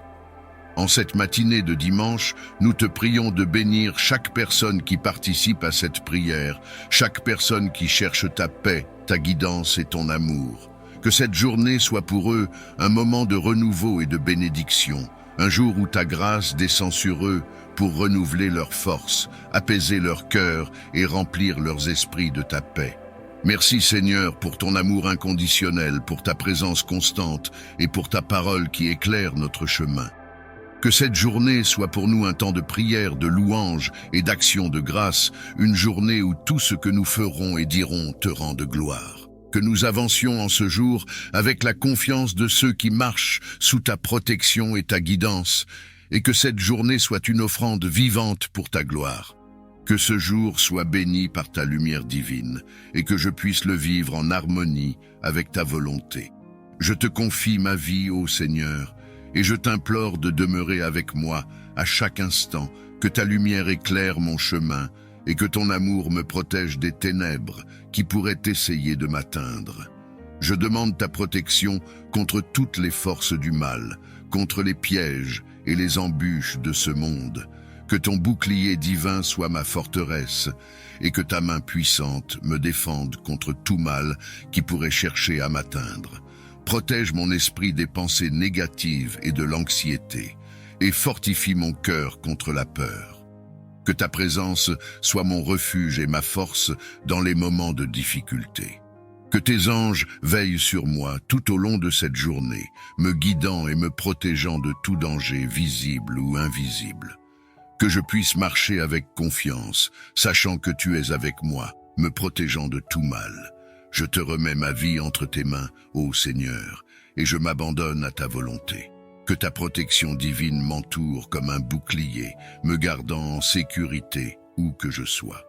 En cette matinée de dimanche, nous te prions de bénir chaque personne qui participe à cette prière, chaque personne qui cherche ta paix, ta guidance et ton amour. Que cette journée soit pour eux un moment de renouveau et de bénédiction, un jour où ta grâce descend sur eux pour renouveler leurs forces, apaiser leur cœur et remplir leurs esprits de ta paix. Merci Seigneur pour ton amour inconditionnel, pour ta présence constante et pour ta parole qui éclaire notre chemin. Que cette journée soit pour nous un temps de prière, de louange et d'action de grâce, une journée où tout ce que nous ferons et dirons te rend de gloire. Que nous avancions en ce jour avec la confiance de ceux qui marchent sous ta protection et ta guidance, et que cette journée soit une offrande vivante pour ta gloire. Que ce jour soit béni par ta lumière divine, et que je puisse le vivre en harmonie avec ta volonté. Je te confie ma vie, ô Seigneur, et je t'implore de demeurer avec moi à chaque instant, que ta lumière éclaire mon chemin et que ton amour me protège des ténèbres qui pourraient essayer de m'atteindre. Je demande ta protection contre toutes les forces du mal, contre les pièges et les embûches de ce monde. Que ton bouclier divin soit ma forteresse et que ta main puissante me défende contre tout mal qui pourrait chercher à m'atteindre. Protège mon esprit des pensées négatives et de l'anxiété, et fortifie mon cœur contre la peur. Que ta présence soit mon refuge et ma force dans les moments de difficulté. Que tes anges veillent sur moi tout au long de cette journée, me guidant et me protégeant de tout danger visible ou invisible. Que je puisse marcher avec confiance, sachant que tu es avec moi, me protégeant de tout mal. Je te remets ma vie entre tes mains, ô Seigneur, et je m'abandonne à ta volonté. Que ta protection divine m'entoure comme un bouclier, me gardant en sécurité où que je sois.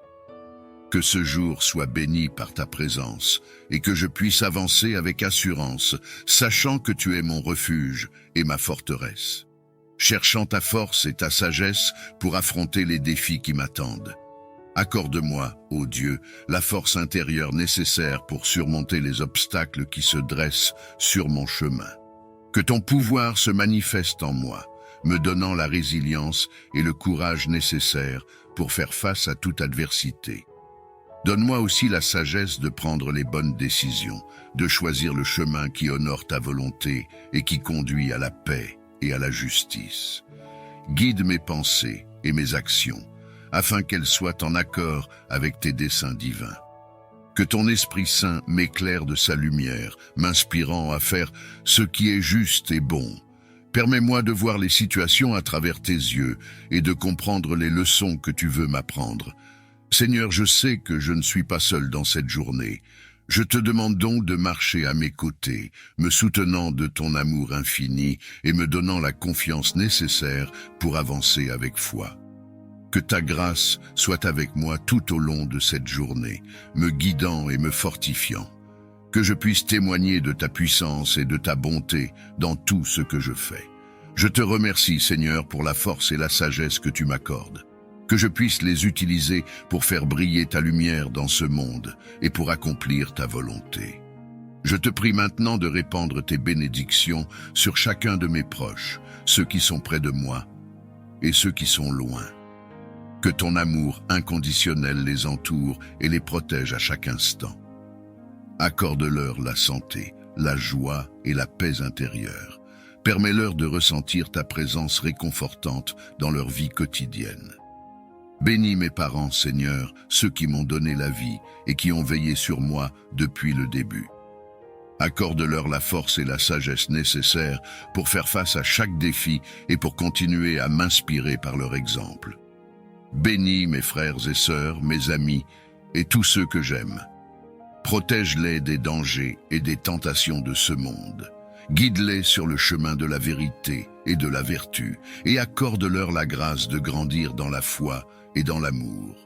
Que ce jour soit béni par ta présence et que je puisse avancer avec assurance, sachant que tu es mon refuge et ma forteresse. Cherchant ta force et ta sagesse pour affronter les défis qui m'attendent. Accorde-moi, ô Dieu, la force intérieure nécessaire pour surmonter les obstacles qui se dressent sur mon chemin. Que ton pouvoir se manifeste en moi, me donnant la résilience et le courage nécessaires pour faire face à toute adversité. Donne-moi aussi la sagesse de prendre les bonnes décisions, de choisir le chemin qui honore ta volonté et qui conduit à la paix et à la justice. Guide mes pensées et mes actions, afin qu'elles soient en accord avec tes desseins divins. Que ton Esprit Saint m'éclaire de sa lumière, m'inspirant à faire ce qui est juste et bon. Permets-moi de voir les situations à travers tes yeux et de comprendre les leçons que tu veux m'apprendre. Seigneur, je sais que je ne suis pas seul dans cette journée. Je te demande donc de marcher à mes côtés, me soutenant de ton amour infini et me donnant la confiance nécessaire pour avancer avec foi. Que ta grâce soit avec moi tout au long de cette journée, me guidant et me fortifiant. Que je puisse témoigner de ta puissance et de ta bonté dans tout ce que je fais. Je te remercie, Seigneur, pour la force et la sagesse que tu m'accordes. Que je puisse les utiliser pour faire briller ta lumière dans ce monde et pour accomplir ta volonté. Je te prie maintenant de répandre tes bénédictions sur chacun de mes proches, ceux qui sont près de moi et ceux qui sont loin. Que ton amour inconditionnel les entoure et les protège à chaque instant. Accorde-leur la santé, la joie et la paix intérieure. Permets-leur de ressentir ta présence réconfortante dans leur vie quotidienne. Bénis mes parents, Seigneur, ceux qui m'ont donné la vie et qui ont veillé sur moi depuis le début. Accorde-leur la force et la sagesse nécessaires pour faire face à chaque défi et pour continuer à m'inspirer par leur exemple. Bénis mes frères et sœurs, mes amis et tous ceux que j'aime. Protège-les des dangers et des tentations de ce monde. Guide-les sur le chemin de la vérité et de la vertu et accorde-leur la grâce de grandir dans la foi et dans l'amour.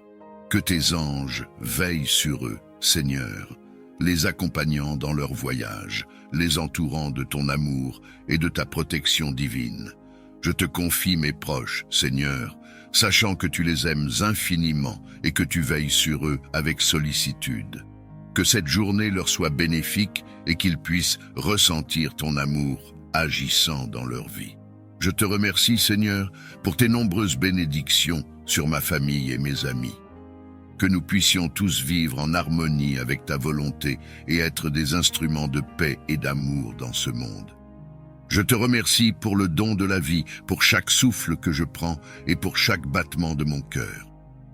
Que tes anges veillent sur eux, Seigneur, les accompagnant dans leur voyage, les entourant de ton amour et de ta protection divine. Je te confie mes proches, Seigneur, sachant que tu les aimes infiniment et que tu veilles sur eux avec sollicitude. Que cette journée leur soit bénéfique et qu'ils puissent ressentir ton amour agissant dans leur vie. Je te remercie, Seigneur, pour tes nombreuses bénédictions sur ma famille et mes amis. Que nous puissions tous vivre en harmonie avec ta volonté et être des instruments de paix et d'amour dans ce monde. Je te remercie pour le don de la vie, pour chaque souffle que je prends et pour chaque battement de mon cœur.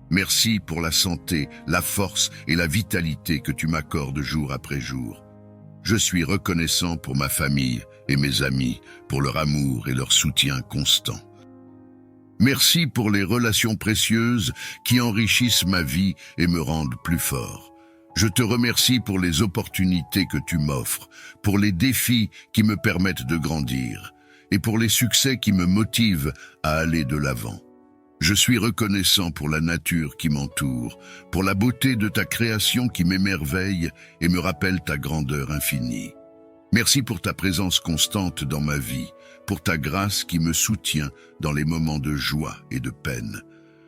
Merci pour la santé, la force et la vitalité que tu m'accordes jour après jour. Je suis reconnaissant pour ma famille et mes amis, pour leur amour et leur soutien constant. Merci pour les relations précieuses qui enrichissent ma vie et me rendent plus fort. Je te remercie pour les opportunités que tu m'offres, pour les défis qui me permettent de grandir et pour les succès qui me motivent à aller de l'avant. Je suis reconnaissant pour la nature qui m'entoure, pour la beauté de ta création qui m'émerveille et me rappelle ta grandeur infinie. Merci pour ta présence constante dans ma vie, pour ta grâce qui me soutient dans les moments de joie et de peine.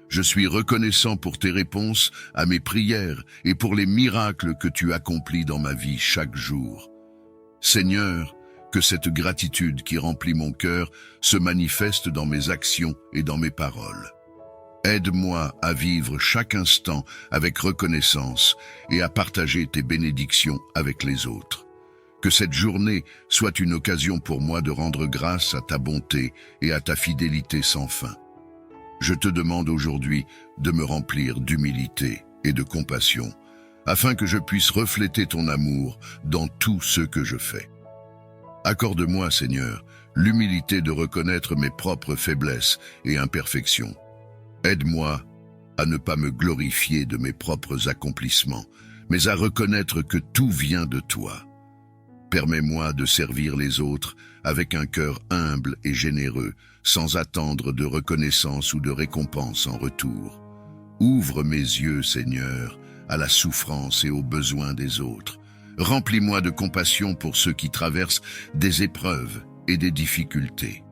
Je suis reconnaissant pour tes réponses à mes prières et pour les miracles que tu accomplis dans ma vie chaque jour. Seigneur, que cette gratitude qui remplit mon cœur se manifeste dans mes actions et dans mes paroles. Aide-moi à vivre chaque instant avec reconnaissance et à partager tes bénédictions avec les autres. Que cette journée soit une occasion pour moi de rendre grâce à ta bonté et à ta fidélité sans fin. Je te demande aujourd'hui de me remplir d'humilité et de compassion, afin que je puisse refléter ton amour dans tout ce que je fais. Accorde-moi, Seigneur, l'humilité de reconnaître mes propres faiblesses et imperfections. Aide-moi à ne pas me glorifier de mes propres accomplissements, mais à reconnaître que tout vient de toi. Permets-moi de servir les autres avec un cœur humble et généreux, sans attendre de reconnaissance ou de récompense en retour. Ouvre mes yeux, Seigneur, à la souffrance et aux besoins des autres. Remplis-moi de compassion pour ceux qui traversent des épreuves et des difficultés.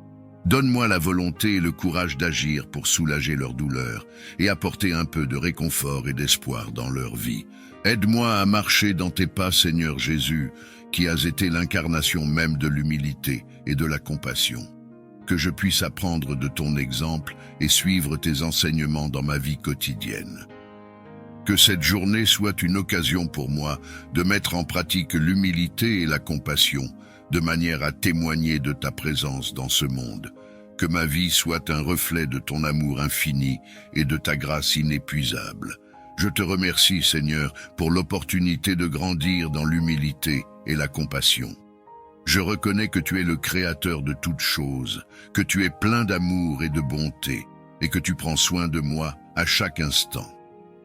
Donne-moi la volonté et le courage d'agir pour soulager leur douleur et apporter un peu de réconfort et d'espoir dans leur vie. Aide-moi à marcher dans tes pas, Seigneur Jésus, qui as été l'incarnation même de l'humilité et de la compassion. Que je puisse apprendre de ton exemple et suivre tes enseignements dans ma vie quotidienne. Que cette journée soit une occasion pour moi de mettre en pratique l'humilité et la compassion, de manière à témoigner de ta présence dans ce monde. Que ma vie soit un reflet de ton amour infini et de ta grâce inépuisable. Je te remercie, Seigneur, pour l'opportunité de grandir dans l'humilité et la compassion. Je reconnais que tu es le créateur de toutes choses, que tu es plein d'amour et de bonté, et que tu prends soin de moi à chaque instant.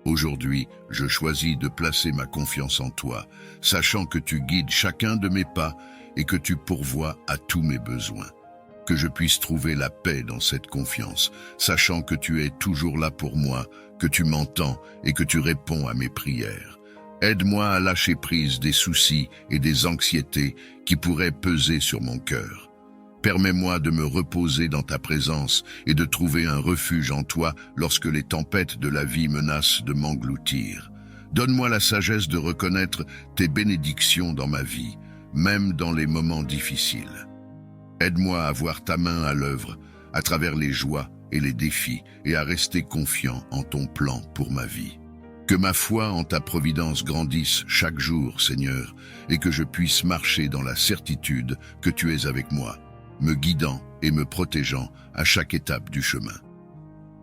Aujourd'hui, je choisis de placer ma confiance en toi, sachant que tu guides chacun de mes pas et que tu pourvois à tous mes besoins. Que je puisse trouver la paix dans cette confiance, sachant que tu es toujours là pour moi, que tu m'entends et que tu réponds à mes prières. Aide-moi à lâcher prise des soucis et des anxiétés qui pourraient peser sur mon cœur. Permets-moi de me reposer dans ta présence et de trouver un refuge en toi lorsque les tempêtes de la vie menacent de m'engloutir. Donne-moi la sagesse de reconnaître tes bénédictions dans ma vie, même dans les moments difficiles. Aide-moi à voir ta main à l'œuvre, à travers les joies et les défis, et à rester confiant en ton plan pour ma vie. Que ma foi en ta providence grandisse chaque jour, Seigneur, et que je puisse marcher dans la certitude que tu es avec moi, me guidant et me protégeant à chaque étape du chemin.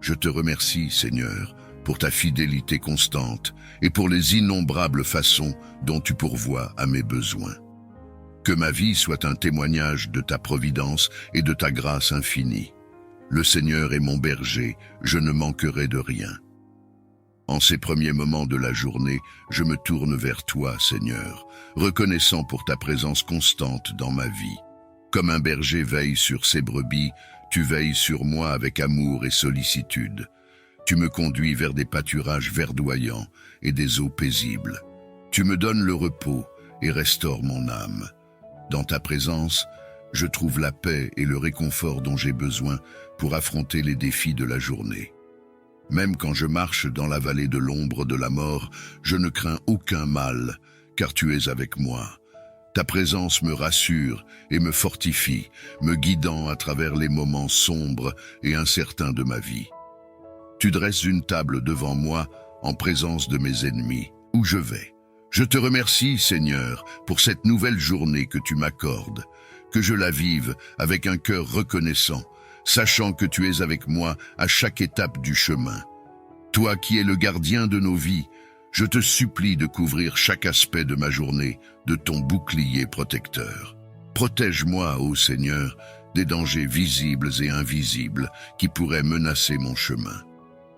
Je te remercie, Seigneur, pour ta fidélité constante et pour les innombrables façons dont tu pourvois à mes besoins. Que ma vie soit un témoignage de ta providence et de ta grâce infinie. Le Seigneur est mon berger, je ne manquerai de rien. En ces premiers moments de la journée, je me tourne vers toi, Seigneur, reconnaissant pour ta présence constante dans ma vie. Comme un berger veille sur ses brebis, tu veilles sur moi avec amour et sollicitude. Tu me conduis vers des pâturages verdoyants et des eaux paisibles. Tu me donnes le repos et restaures mon âme. Dans ta présence, je trouve la paix et le réconfort dont j'ai besoin pour affronter les défis de la journée. Même quand je marche dans la vallée de l'ombre de la mort, je ne crains aucun mal, car tu es avec moi. Ta présence me rassure et me fortifie, me guidant à travers les moments sombres et incertains de ma vie. Tu dresses une table devant moi en présence de mes ennemis. Où je vais? Je te remercie, Seigneur, pour cette nouvelle journée que tu m'accordes, que je la vive avec un cœur reconnaissant, sachant que tu es avec moi à chaque étape du chemin. Toi qui es le gardien de nos vies, je te supplie de couvrir chaque aspect de ma journée de ton bouclier protecteur. Protège-moi, ô Seigneur, des dangers visibles et invisibles qui pourraient menacer mon chemin.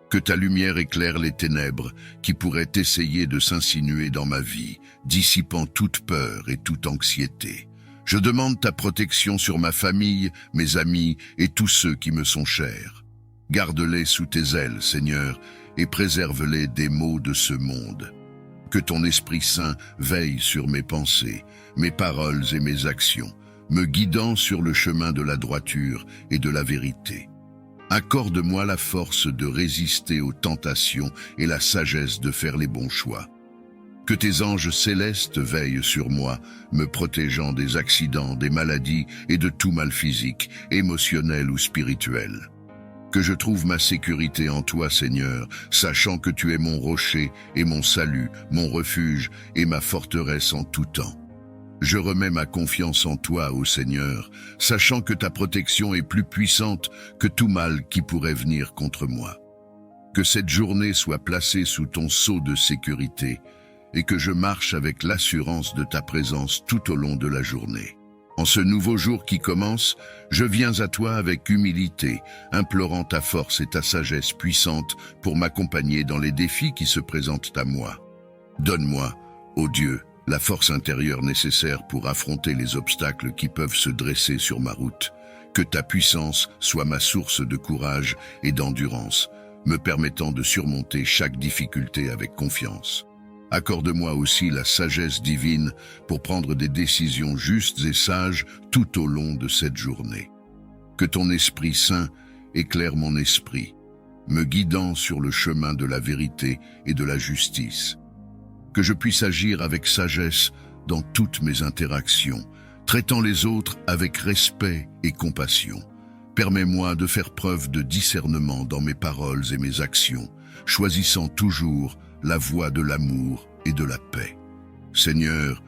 Que ta lumière éclaire les ténèbres qui pourraient essayer de s'insinuer dans ma vie, dissipant toute peur et toute anxiété. Je demande ta protection sur ma famille, mes amis et tous ceux qui me sont chers. Garde-les sous tes ailes, Seigneur, et préserve-les des maux de ce monde. Que ton Esprit Saint veille sur mes pensées, mes paroles et mes actions, me guidant sur le chemin de la droiture et de la vérité. Accorde-moi la force de résister aux tentations et la sagesse de faire les bons choix. Que tes anges célestes veillent sur moi, me protégeant des accidents, des maladies et de tout mal physique, émotionnel ou spirituel. Que je trouve ma sécurité en toi, Seigneur, sachant que tu es mon rocher et mon salut, mon refuge et ma forteresse en tout temps. Je remets ma confiance en toi, ô Seigneur, sachant que ta protection est plus puissante que tout mal qui pourrait venir contre moi. Que cette journée soit placée sous ton sceau de sécurité et que je marche avec l'assurance de ta présence tout au long de la journée. En ce nouveau jour qui commence, je viens à toi avec humilité, implorant ta force et ta sagesse puissante pour m'accompagner dans les défis qui se présentent à moi. Donne-moi, ô Dieu, la force intérieure nécessaire pour affronter les obstacles qui peuvent se dresser sur ma route. Que ta puissance soit ma source de courage et d'endurance, me permettant de surmonter chaque difficulté avec confiance. Accorde-moi aussi la sagesse divine pour prendre des décisions justes et sages tout au long de cette journée. Que ton Esprit Saint éclaire mon esprit, me guidant sur le chemin de la vérité et de la justice. Que je puisse agir avec sagesse dans toutes mes interactions, traitant les autres avec respect et compassion. Permets-moi de faire preuve de discernement dans mes paroles et mes actions, choisissant toujours la voie de l'amour et de la paix. Seigneur,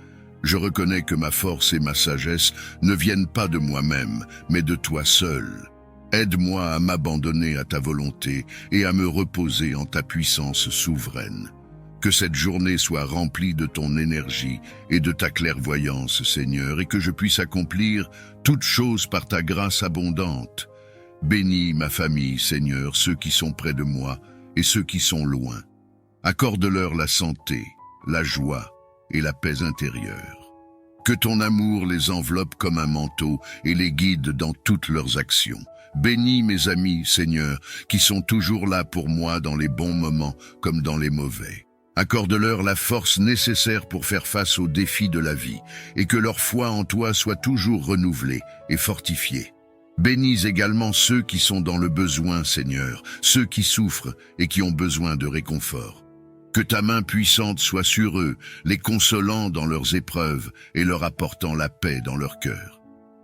je reconnais que ma force et ma sagesse ne viennent pas de moi-même, mais de toi seul. Aide-moi à m'abandonner à ta volonté et à me reposer en ta puissance souveraine. Que cette journée soit remplie de ton énergie et de ta clairvoyance, Seigneur, et que je puisse accomplir toutes choses par ta grâce abondante. Bénis ma famille, Seigneur, ceux qui sont près de moi et ceux qui sont loin. Accorde-leur la santé, la joie et la paix intérieure. Que ton amour les enveloppe comme un manteau et les guide dans toutes leurs actions. Bénis mes amis, Seigneur, qui sont toujours là pour moi dans les bons moments comme dans les mauvais. Accorde-leur la force nécessaire pour faire face aux défis de la vie et que leur foi en toi soit toujours renouvelée et fortifiée. Bénis également ceux qui sont dans le besoin, Seigneur, ceux qui souffrent et qui ont besoin de réconfort. Que ta main puissante soit sur eux, les consolant dans leurs épreuves et leur apportant la paix dans leur cœur.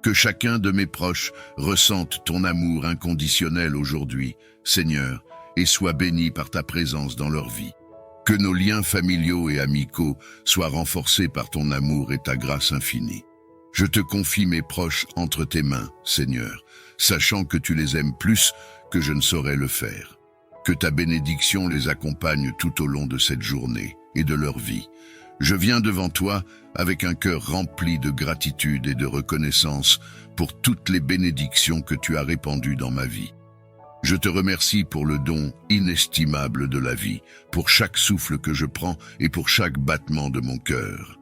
Que chacun de mes proches ressente ton amour inconditionnel aujourd'hui, Seigneur, et soit béni par ta présence dans leur vie. Que nos liens familiaux et amicaux soient renforcés par ton amour et ta grâce infinie. Je te confie mes proches entre tes mains, Seigneur, sachant que tu les aimes plus que je ne saurais le faire. Que ta bénédiction les accompagne tout au long de cette journée et de leur vie. Je viens devant toi avec un cœur rempli de gratitude et de reconnaissance pour toutes les bénédictions que tu as répandues dans ma vie. Je te remercie pour le don inestimable de la vie, pour chaque souffle que je prends et pour chaque battement de mon cœur.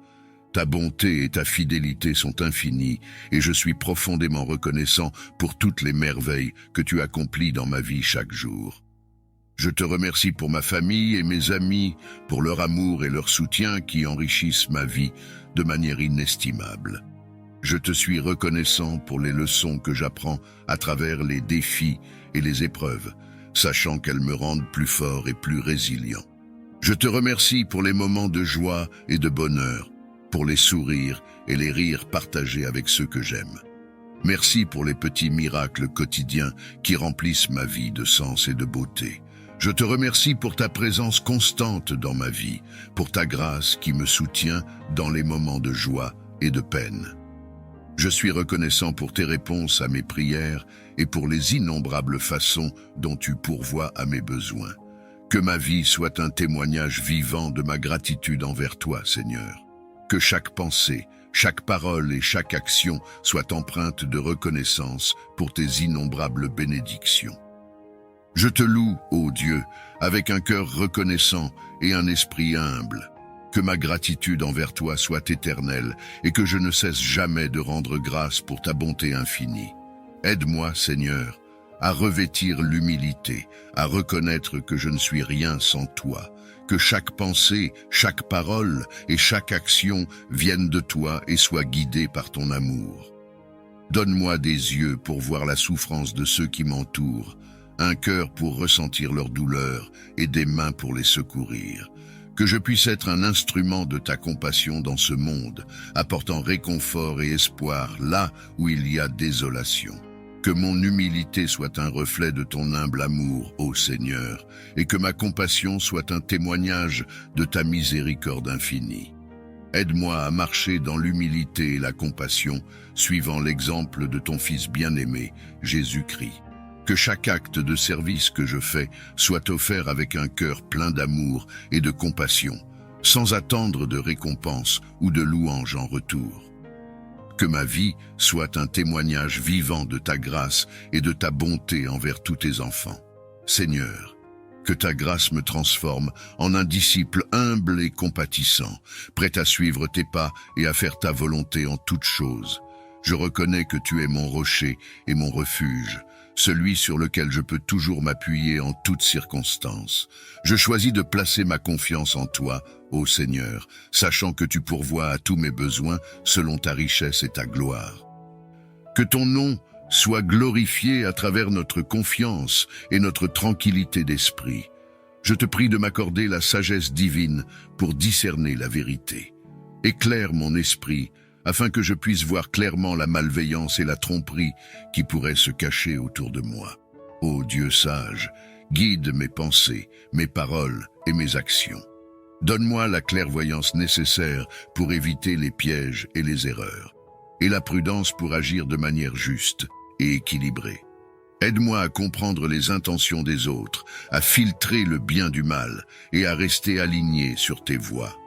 Ta bonté et ta fidélité sont infinies et je suis profondément reconnaissant pour toutes les merveilles que tu accomplis dans ma vie chaque jour. Je te remercie pour ma famille et mes amis, pour leur amour et leur soutien qui enrichissent ma vie de manière inestimable. Je te suis reconnaissant pour les leçons que j'apprends à travers les défis et les épreuves, sachant qu'elles me rendent plus fort et plus résilient. Je te remercie pour les moments de joie et de bonheur, pour les sourires et les rires partagés avec ceux que j'aime. Merci pour les petits miracles quotidiens qui remplissent ma vie de sens et de beauté. Je te remercie pour ta présence constante dans ma vie, pour ta grâce qui me soutient dans les moments de joie et de peine. Je suis reconnaissant pour tes réponses à mes prières et pour les innombrables façons dont tu pourvois à mes besoins. Que ma vie soit un témoignage vivant de ma gratitude envers toi, Seigneur. Que chaque pensée, chaque parole et chaque action soient empreintes de reconnaissance pour tes innombrables bénédictions. Je te loue, ô Dieu, avec un cœur reconnaissant et un esprit humble. Que ma gratitude envers toi soit éternelle et que je ne cesse jamais de rendre grâce pour ta bonté infinie. Aide-moi, Seigneur, à revêtir l'humilité, à reconnaître que je ne suis rien sans toi, que chaque pensée, chaque parole et chaque action viennent de toi et soient guidées par ton amour. Donne-moi des yeux pour voir la souffrance de ceux qui m'entourent, un cœur pour ressentir leur douleur et des mains pour les secourir. Que je puisse être un instrument de ta compassion dans ce monde, apportant réconfort et espoir là où il y a désolation. Que mon humilité soit un reflet de ton humble amour, ô Seigneur, et que ma compassion soit un témoignage de ta miséricorde infinie. Aide-moi à marcher dans l'humilité et la compassion, suivant l'exemple de ton Fils bien-aimé, Jésus-Christ. Que chaque acte de service que je fais soit offert avec un cœur plein d'amour et de compassion, sans attendre de récompense ou de louange en retour. Que ma vie soit un témoignage vivant de ta grâce et de ta bonté envers tous tes enfants. Seigneur, que ta grâce me transforme en un disciple humble et compatissant, prêt à suivre tes pas et à faire ta volonté en toutes choses. Je reconnais que tu es mon rocher et mon refuge, celui sur lequel je peux toujours m'appuyer en toutes circonstances. Je choisis de placer ma confiance en toi, ô Seigneur, sachant que tu pourvois à tous mes besoins selon ta richesse et ta gloire. Que ton nom soit glorifié à travers notre confiance et notre tranquillité d'esprit. Je te prie de m'accorder la sagesse divine pour discerner la vérité. Éclaire mon esprit, afin que je puisse voir clairement la malveillance et la tromperie qui pourraient se cacher autour de moi. Ô Dieu sage, guide mes pensées, mes paroles et mes actions. Donne-moi la clairvoyance nécessaire pour éviter les pièges et les erreurs, et la prudence pour agir de manière juste et équilibrée. Aide-moi à comprendre les intentions des autres, à filtrer le bien du mal et à rester aligné sur tes voies.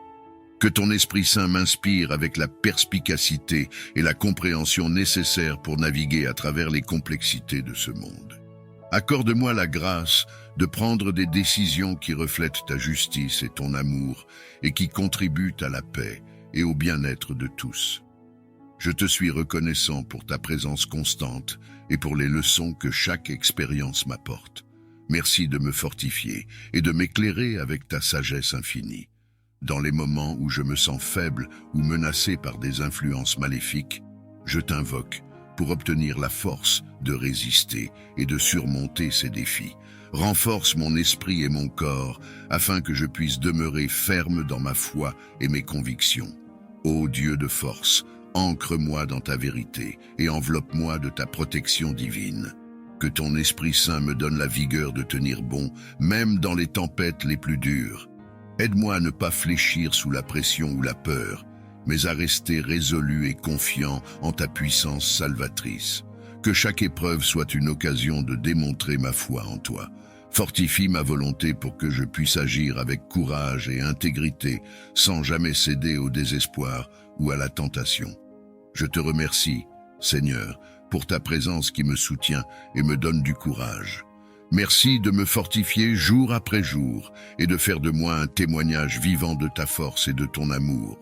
Que ton Esprit Saint m'inspire avec la perspicacité et la compréhension nécessaires pour naviguer à travers les complexités de ce monde. Accorde-moi la grâce de prendre des décisions qui reflètent ta justice et ton amour et qui contribuent à la paix et au bien-être de tous. Je te suis reconnaissant pour ta présence constante et pour les leçons que chaque expérience m'apporte. Merci de me fortifier et de m'éclairer avec ta sagesse infinie. Dans les moments où je me sens faible ou menacé par des influences maléfiques, je t'invoque pour obtenir la force de résister et de surmonter ces défis. Renforce mon esprit et mon corps afin que je puisse demeurer ferme dans ma foi et mes convictions. Ô Dieu de force, ancre-moi dans ta vérité et enveloppe-moi de ta protection divine. Que ton Esprit Saint me donne la vigueur de tenir bon, même dans les tempêtes les plus dures. Aide-moi à ne pas fléchir sous la pression ou la peur, mais à rester résolu et confiant en ta puissance salvatrice. Que chaque épreuve soit une occasion de démontrer ma foi en toi. Fortifie ma volonté pour que je puisse agir avec courage et intégrité, sans jamais céder au désespoir ou à la tentation. Je te remercie, Seigneur, pour ta présence qui me soutient et me donne du courage. Merci de me fortifier jour après jour et de faire de moi un témoignage vivant de ta force et de ton amour.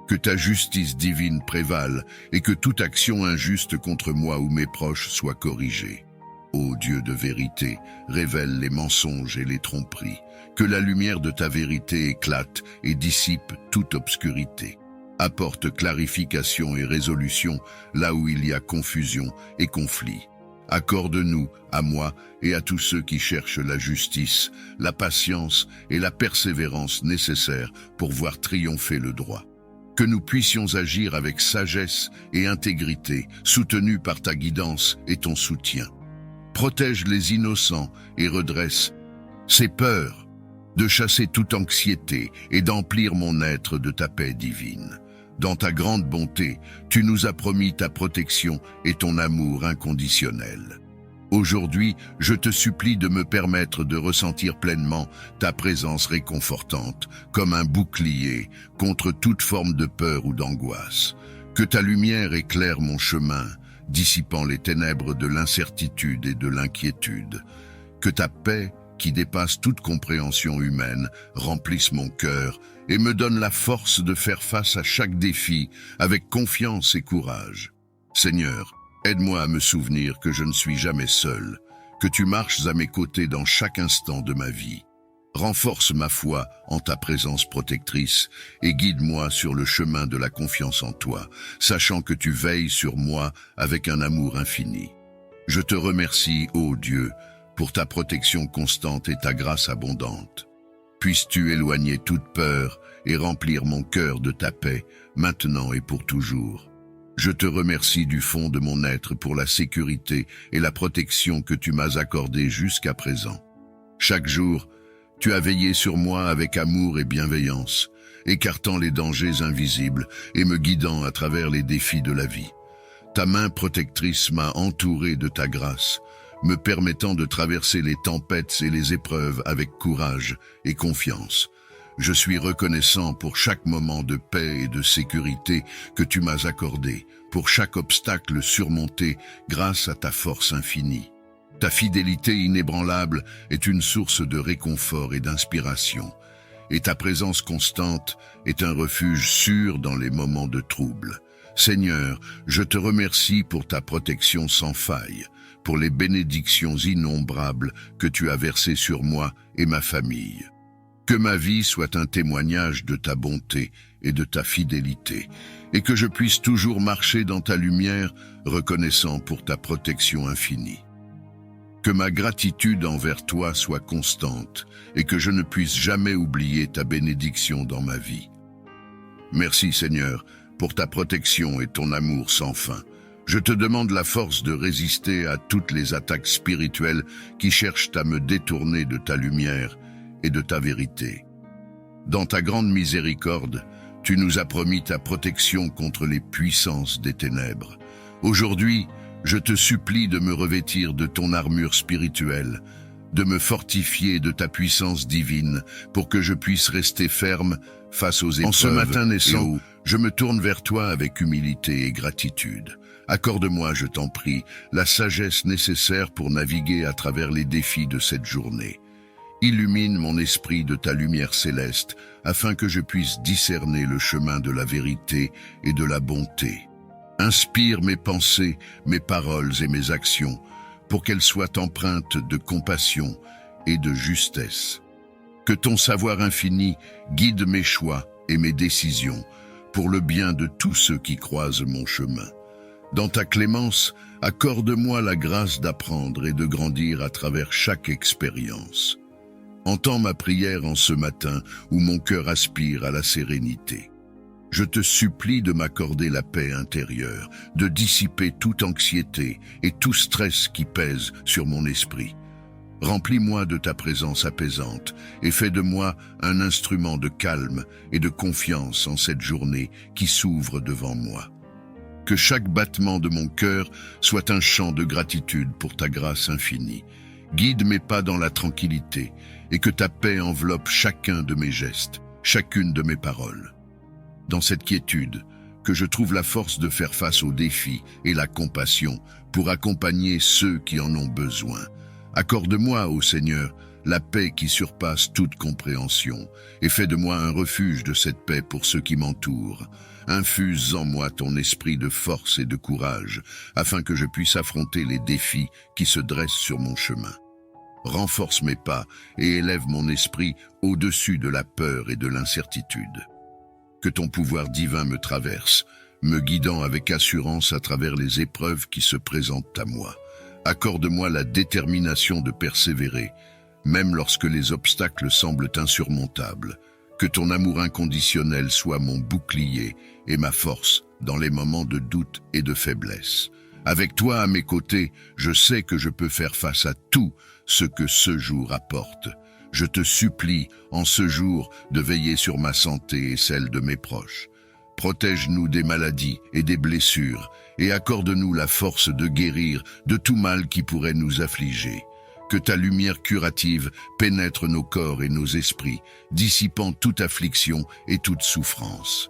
Que ta justice divine prévale et que toute action injuste contre moi ou mes proches soit corrigée. Ô Dieu de vérité, révèle les mensonges et les tromperies. Que la lumière de ta vérité éclate et dissipe toute obscurité. Apporte clarification et résolution là où il y a confusion et conflit. Accorde-nous, à moi et à tous ceux qui cherchent la justice, la patience et la persévérance nécessaires pour voir triompher le droit. Que nous puissions agir avec sagesse et intégrité, soutenus par ta guidance et ton soutien. Protège les innocents et redresse ces peurs, de chasser toute anxiété et d'emplir mon être de ta paix divine. Dans ta grande bonté, tu nous as promis ta protection et ton amour inconditionnel. Aujourd'hui, je te supplie de me permettre de ressentir pleinement ta présence réconfortante, comme un bouclier contre toute forme de peur ou d'angoisse. Que ta lumière éclaire mon chemin, dissipant les ténèbres de l'incertitude et de l'inquiétude. Que ta paix, qui dépasse toute compréhension humaine, remplisse mon cœur et me donne la force de faire face à chaque défi avec confiance et courage. Seigneur, aide-moi à me souvenir que je ne suis jamais seul, que tu marches à mes côtés dans chaque instant de ma vie. Renforce ma foi en ta présence protectrice et guide-moi sur le chemin de la confiance en toi, sachant que tu veilles sur moi avec un amour infini. Je te remercie, ô Dieu, pour ta protection constante et ta grâce abondante. Puisses-tu éloigner toute peur et remplir mon cœur de ta paix, maintenant et pour toujours. Je te remercie du fond de mon être pour la sécurité et la protection que tu m'as accordée jusqu'à présent. Chaque jour, tu as veillé sur moi avec amour et bienveillance, écartant les dangers invisibles et me guidant à travers les défis de la vie. Ta main protectrice m'a entouré de ta grâce, me permettant de traverser les tempêtes et les épreuves avec courage et confiance. Je suis reconnaissant pour chaque moment de paix et de sécurité que tu m'as accordé, pour chaque obstacle surmonté grâce à ta force infinie. Ta fidélité inébranlable est une source de réconfort et d'inspiration, et ta présence constante est un refuge sûr dans les moments de trouble. Seigneur, je te remercie pour ta protection sans faille, pour les bénédictions innombrables que tu as versées sur moi et ma famille. Que ma vie soit un témoignage de ta bonté et de ta fidélité, et que je puisse toujours marcher dans ta lumière, reconnaissant pour ta protection infinie. Que ma gratitude envers toi soit constante, et que je ne puisse jamais oublier ta bénédiction dans ma vie. Merci Seigneur, pour ta protection et ton amour sans fin. Je te demande la force de résister à toutes les attaques spirituelles qui cherchent à me détourner de ta lumière et de ta vérité. Dans ta grande miséricorde, tu nous as promis ta protection contre les puissances des ténèbres. Aujourd'hui, je te supplie de me revêtir de ton armure spirituelle, de me fortifier de ta puissance divine pour que je puisse rester ferme face aux épreuves. En ce matin naissant, je me tourne vers toi avec humilité et gratitude. Accorde-moi, je t'en prie, la sagesse nécessaire pour naviguer à travers les défis de cette journée. Illumine mon esprit de ta lumière céleste, afin que je puisse discerner le chemin de la vérité et de la bonté. Inspire mes pensées, mes paroles et mes actions, pour qu'elles soient empreintes de compassion et de justesse. Que ton savoir infini guide mes choix et mes décisions, pour le bien de tous ceux qui croisent mon chemin. Dans ta clémence, accorde-moi la grâce d'apprendre et de grandir à travers chaque expérience. Entends ma prière en ce matin où mon cœur aspire à la sérénité. Je te supplie de m'accorder la paix intérieure, de dissiper toute anxiété et tout stress qui pèse sur mon esprit. Remplis-moi de ta présence apaisante et fais de moi un instrument de calme et de confiance en cette journée qui s'ouvre devant moi. Que chaque battement de mon cœur soit un chant de gratitude pour ta grâce infinie. Guide mes pas dans la tranquillité et que ta paix enveloppe chacun de mes gestes, chacune de mes paroles. Dans cette quiétude, que je trouve la force de faire face aux défis et la compassion pour accompagner ceux qui en ont besoin. Accorde-moi, ô Seigneur, la paix qui surpasse toute compréhension et fais de moi un refuge de cette paix pour ceux qui m'entourent. Infuse en moi ton esprit de force et de courage afin que je puisse affronter les défis qui se dressent sur mon chemin. Renforce mes pas et élève mon esprit au-dessus de la peur et de l'incertitude. Que ton pouvoir divin me traverse, me guidant avec assurance à travers les épreuves qui se présentent à moi. Accorde-moi la détermination de persévérer, même lorsque les obstacles semblent insurmontables. Que ton amour inconditionnel soit mon bouclier et ma force dans les moments de doute et de faiblesse. Avec toi à mes côtés, je sais que je peux faire face à tout ce que ce jour apporte. Je te supplie, en ce jour, de veiller sur ma santé et celle de mes proches. Protège-nous des maladies et des blessures, et accorde-nous la force de guérir de tout mal qui pourrait nous affliger. Que ta lumière curative pénètre nos corps et nos esprits, dissipant toute affliction et toute souffrance.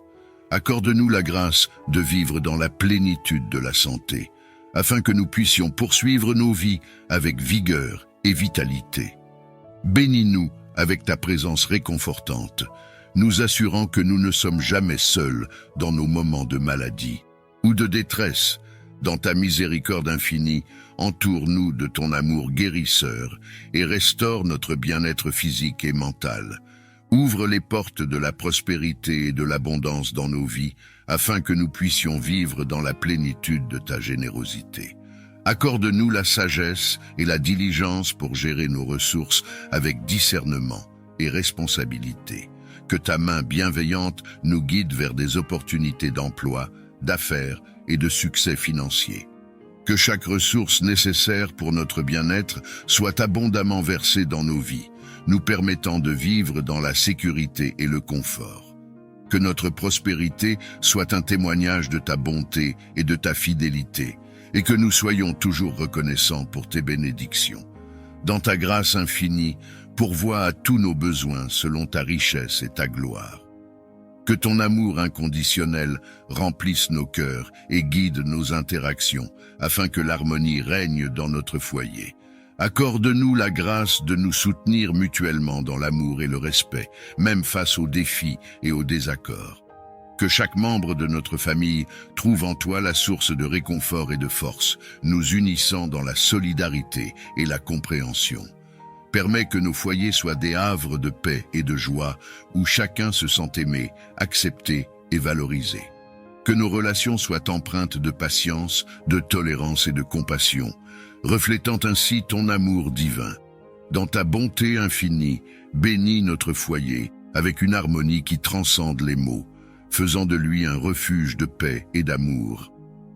Accorde-nous la grâce de vivre dans la plénitude de la santé, afin que nous puissions poursuivre nos vies avec vigueur et vitalité. Bénis-nous avec ta présence réconfortante, nous assurant que nous ne sommes jamais seuls dans nos moments de maladie ou de détresse. Dans ta miséricorde infinie, entoure-nous de ton amour guérisseur et restaure notre bien-être physique et mental. Ouvre les portes de la prospérité et de l'abondance dans nos vies, afin que nous puissions vivre dans la plénitude de ta générosité. Accorde-nous la sagesse et la diligence pour gérer nos ressources avec discernement et responsabilité. Que ta main bienveillante nous guide vers des opportunités d'emploi, d'affaires et de succès financier. Que chaque ressource nécessaire pour notre bien-être soit abondamment versée dans nos vies, nous permettant de vivre dans la sécurité et le confort. Que notre prospérité soit un témoignage de ta bonté et de ta fidélité, et que nous soyons toujours reconnaissants pour tes bénédictions. Dans ta grâce infinie, pourvois à tous nos besoins selon ta richesse et ta gloire. Que ton amour inconditionnel remplisse nos cœurs et guide nos interactions, afin que l'harmonie règne dans notre foyer. Accorde-nous la grâce de nous soutenir mutuellement dans l'amour et le respect, même face aux défis et aux désaccords. Que chaque membre de notre famille trouve en toi la source de réconfort et de force, nous unissant dans la solidarité et la compréhension. Permets que nos foyers soient des havres de paix et de joie, où chacun se sent aimé, accepté et valorisé. Que nos relations soient empreintes de patience, de tolérance et de compassion, reflétant ainsi ton amour divin. Dans ta bonté infinie, bénis notre foyer avec une harmonie qui transcende les mots, faisant de lui un refuge de paix et d'amour.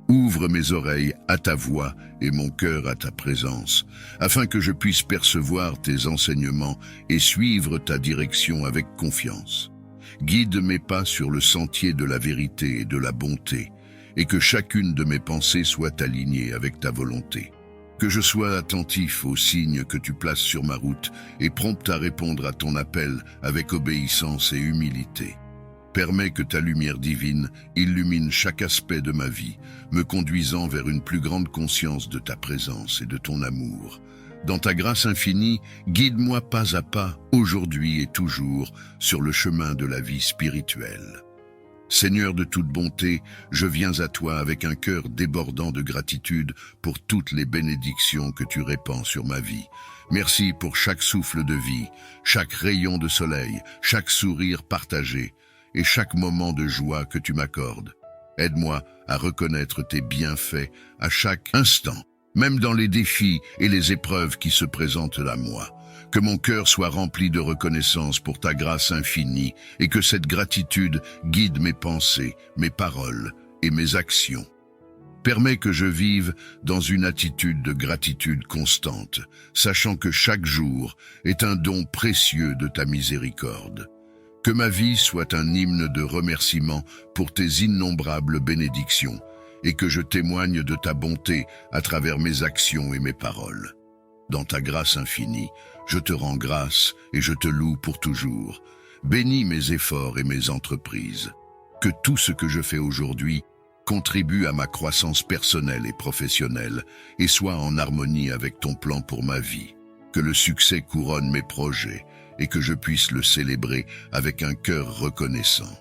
Ouvre mes oreilles à ta voix et mon cœur à ta présence, afin que je puisse percevoir tes enseignements et suivre ta direction avec confiance. Guide mes pas sur le sentier de la vérité et de la bonté, et que chacune de mes pensées soit alignée avec ta volonté. Que je sois attentif aux signes que tu places sur ma route et prompt à répondre à ton appel avec obéissance et humilité. Permets que ta lumière divine illumine chaque aspect de ma vie, me conduisant vers une plus grande conscience de ta présence et de ton amour. Dans ta grâce infinie, guide-moi pas à pas, aujourd'hui et toujours, sur le chemin de la vie spirituelle. Seigneur de toute bonté, je viens à toi avec un cœur débordant de gratitude pour toutes les bénédictions que tu répands sur ma vie. Merci pour chaque souffle de vie, chaque rayon de soleil, chaque sourire partagé et chaque moment de joie que tu m'accordes. Aide-moi à reconnaître tes bienfaits à chaque instant, même dans les défis et les épreuves qui se présentent à moi. Que mon cœur soit rempli de reconnaissance pour ta grâce infinie et que cette gratitude guide mes pensées, mes paroles et mes actions. Permets que je vive dans une attitude de gratitude constante, sachant que chaque jour est un don précieux de ta miséricorde. Que ma vie soit un hymne de remerciement pour tes innombrables bénédictions et que je témoigne de ta bonté à travers mes actions et mes paroles. Dans ta grâce infinie, je te rends grâce et je te loue pour toujours. Bénis mes efforts et mes entreprises. Que tout ce que je fais aujourd'hui contribue à ma croissance personnelle et professionnelle et soit en harmonie avec ton plan pour ma vie. Que le succès couronne mes projets et que je puisse le célébrer avec un cœur reconnaissant.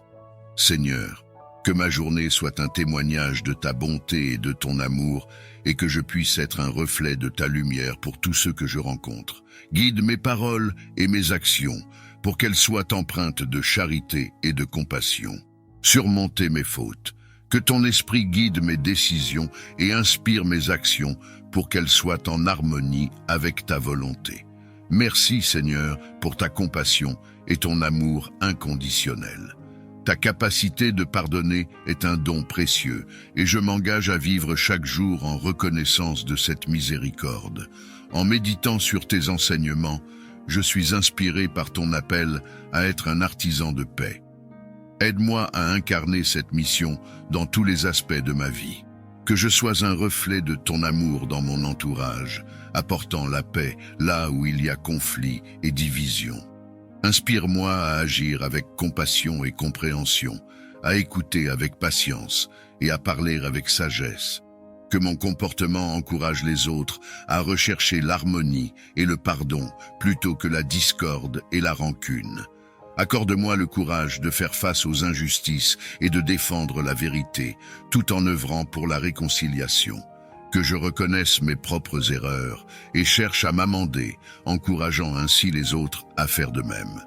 Seigneur, que ma journée soit un témoignage de ta bonté et de ton amour et que je puisse être un reflet de ta lumière pour tous ceux que je rencontre. Guide mes paroles et mes actions pour qu'elles soient empreintes de charité et de compassion. Surmonter mes fautes. Que ton esprit guide mes décisions et inspire mes actions pour qu'elles soient en harmonie avec ta volonté. Merci Seigneur pour ta compassion et ton amour inconditionnel. Ta capacité de pardonner est un don précieux et je m'engage à vivre chaque jour en reconnaissance de cette miséricorde. En méditant sur tes enseignements, je suis inspiré par ton appel à être un artisan de paix. Aide-moi à incarner cette mission dans tous les aspects de ma vie. Que je sois un reflet de ton amour dans mon entourage, apportant la paix là où il y a conflit et division. Inspire-moi à agir avec compassion et compréhension, à écouter avec patience et à parler avec sagesse. Que mon comportement encourage les autres à rechercher l'harmonie et le pardon plutôt que la discorde et la rancune. Accorde-moi le courage de faire face aux injustices et de défendre la vérité, tout en œuvrant pour la réconciliation. Que je reconnaisse mes propres erreurs et cherche à m'amender, encourageant ainsi les autres à faire de même.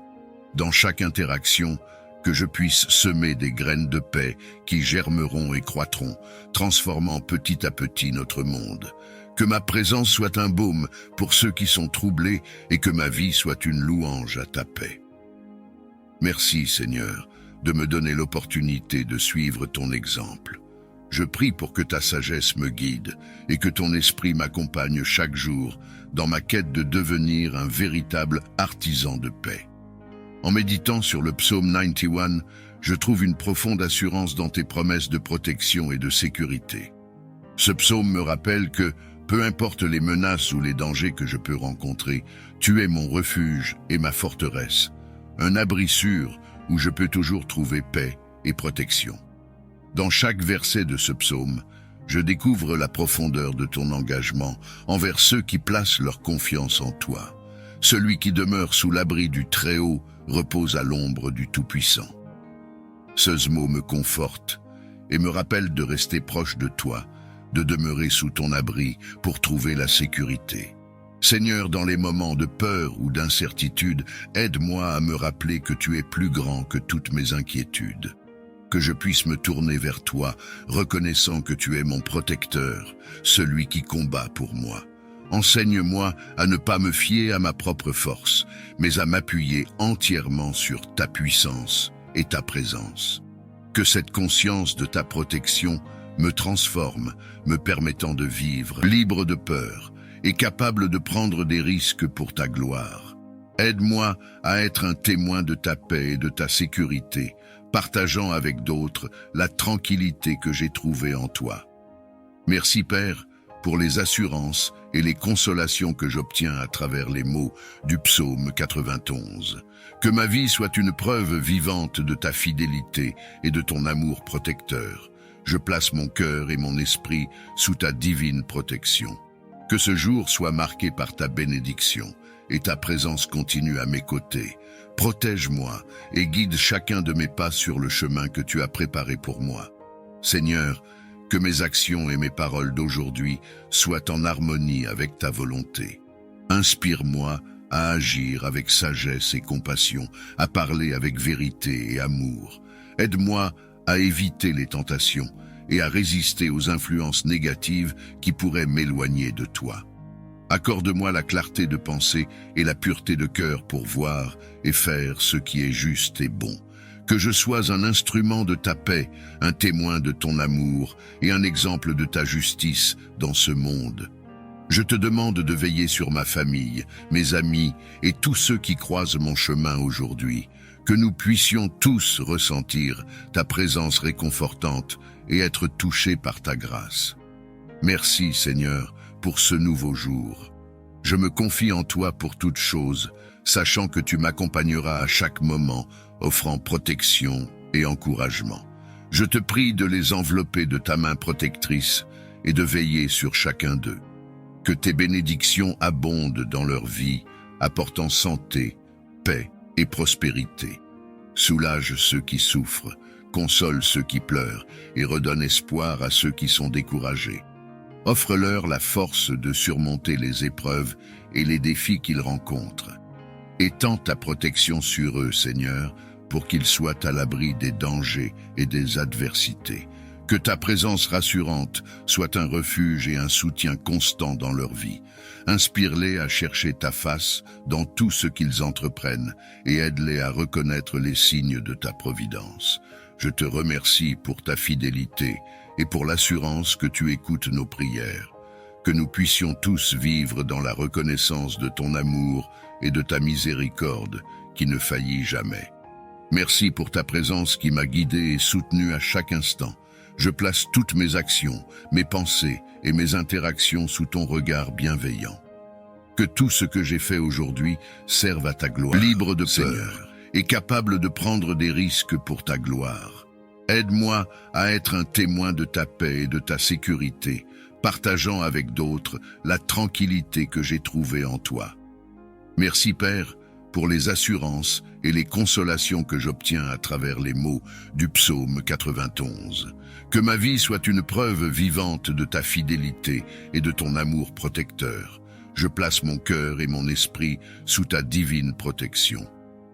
Dans chaque interaction, que je puisse semer des graines de paix qui germeront et croîtront, transformant petit à petit notre monde. Que ma présence soit un baume pour ceux qui sont troublés et que ma vie soit une louange à ta paix. Merci Seigneur de me donner l'opportunité de suivre ton exemple. Je prie pour que ta sagesse me guide et que ton esprit m'accompagne chaque jour dans ma quête de devenir un véritable artisan de paix. En méditant sur le psaume 91, je trouve une profonde assurance dans tes promesses de protection et de sécurité. Ce psaume me rappelle que, peu importe les menaces ou les dangers que je peux rencontrer, tu es mon refuge et ma forteresse, un abri sûr où je peux toujours trouver paix et protection. Dans chaque verset de ce psaume, je découvre la profondeur de ton engagement envers ceux qui placent leur confiance en toi. Celui qui demeure sous l'abri du Très-Haut repose à l'ombre du Tout-Puissant. Ce mot me conforte et me rappelle de rester proche de toi, de demeurer sous ton abri pour trouver la sécurité. Seigneur, dans les moments de peur ou d'incertitude, aide-moi à me rappeler que tu es plus grand que toutes mes inquiétudes. Que je puisse me tourner vers toi, reconnaissant que tu es mon protecteur, celui qui combat pour moi. Enseigne-moi à ne pas me fier à ma propre force, mais à m'appuyer entièrement sur ta puissance et ta présence. Que cette conscience de ta protection me transforme, me permettant de vivre libre de peur et capable de prendre des risques pour ta gloire. Aide-moi à être un témoin de ta paix et de ta sécurité, partageant avec d'autres la tranquillité que j'ai trouvée en toi. Merci Père pour les assurances et les consolations que j'obtiens à travers les mots du psaume 91. Que ma vie soit une preuve vivante de ta fidélité et de ton amour protecteur. Je place mon cœur et mon esprit sous ta divine protection. Que ce jour soit marqué par ta bénédiction et ta présence continue à mes côtés. Protège-moi et guide chacun de mes pas sur le chemin que tu as préparé pour moi. Seigneur, que mes actions et mes paroles d'aujourd'hui soient en harmonie avec ta volonté. Inspire-moi à agir avec sagesse et compassion, à parler avec vérité et amour. Aide-moi à éviter les tentations et à résister aux influences négatives qui pourraient m'éloigner de toi. Accorde-moi la clarté de pensée et la pureté de cœur pour voir et faire ce qui est juste et bon. Que je sois un instrument de ta paix, un témoin de ton amour et un exemple de ta justice dans ce monde. Je te demande de veiller sur ma famille, mes amis et tous ceux qui croisent mon chemin aujourd'hui. Que nous puissions tous ressentir ta présence réconfortante et être touchés par ta grâce. Merci Seigneur pour ce nouveau jour. Je me confie en toi pour toutes choses, sachant que tu m'accompagneras à chaque moment, offrant protection et encouragement. Je te prie de les envelopper de ta main protectrice et de veiller sur chacun d'eux. Que tes bénédictions abondent dans leur vie, apportant santé, paix et prospérité. Soulage ceux qui souffrent, console ceux qui pleurent et redonne espoir à ceux qui sont découragés. Offre-leur la force de surmonter les épreuves et les défis qu'ils rencontrent. Étends ta protection sur eux, Seigneur, pour qu'ils soient à l'abri des dangers et des adversités. Que ta présence rassurante soit un refuge et un soutien constant dans leur vie. Inspire-les à chercher ta face dans tout ce qu'ils entreprennent et aide-les à reconnaître les signes de ta providence. Je te remercie pour ta fidélité et pour l'assurance que tu écoutes nos prières. Que nous puissions tous vivre dans la reconnaissance de ton amour et de ta miséricorde qui ne faillit jamais. Merci pour ta présence qui m'a guidé et soutenu à chaque instant. Je place toutes mes actions, mes pensées et mes interactions sous ton regard bienveillant. Que tout ce que j'ai fait aujourd'hui serve à ta gloire, libre de peur et capable de prendre des risques pour ta gloire. Aide-moi à être un témoin de ta paix et de ta sécurité, partageant avec d'autres la tranquillité que j'ai trouvée en toi. Merci Père pour les assurances et les consolations que j'obtiens à travers les mots du psaume 91. Que ma vie soit une preuve vivante de ta fidélité et de ton amour protecteur. Je place mon cœur et mon esprit sous ta divine protection.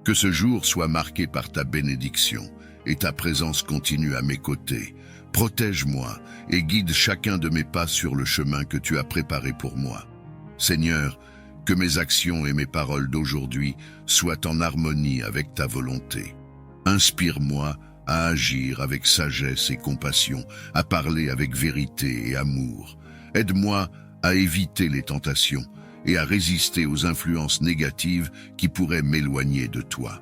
Que ce jour soit marqué par ta bénédiction et ta présence continue à mes côtés. Protège-moi et guide chacun de mes pas sur le chemin que tu as préparé pour moi. Seigneur, que mes actions et mes paroles d'aujourd'hui soient en harmonie avec ta volonté. Inspire-moi à agir avec sagesse et compassion, à parler avec vérité et amour. Aide-moi à éviter les tentations et à résister aux influences négatives qui pourraient m'éloigner de toi.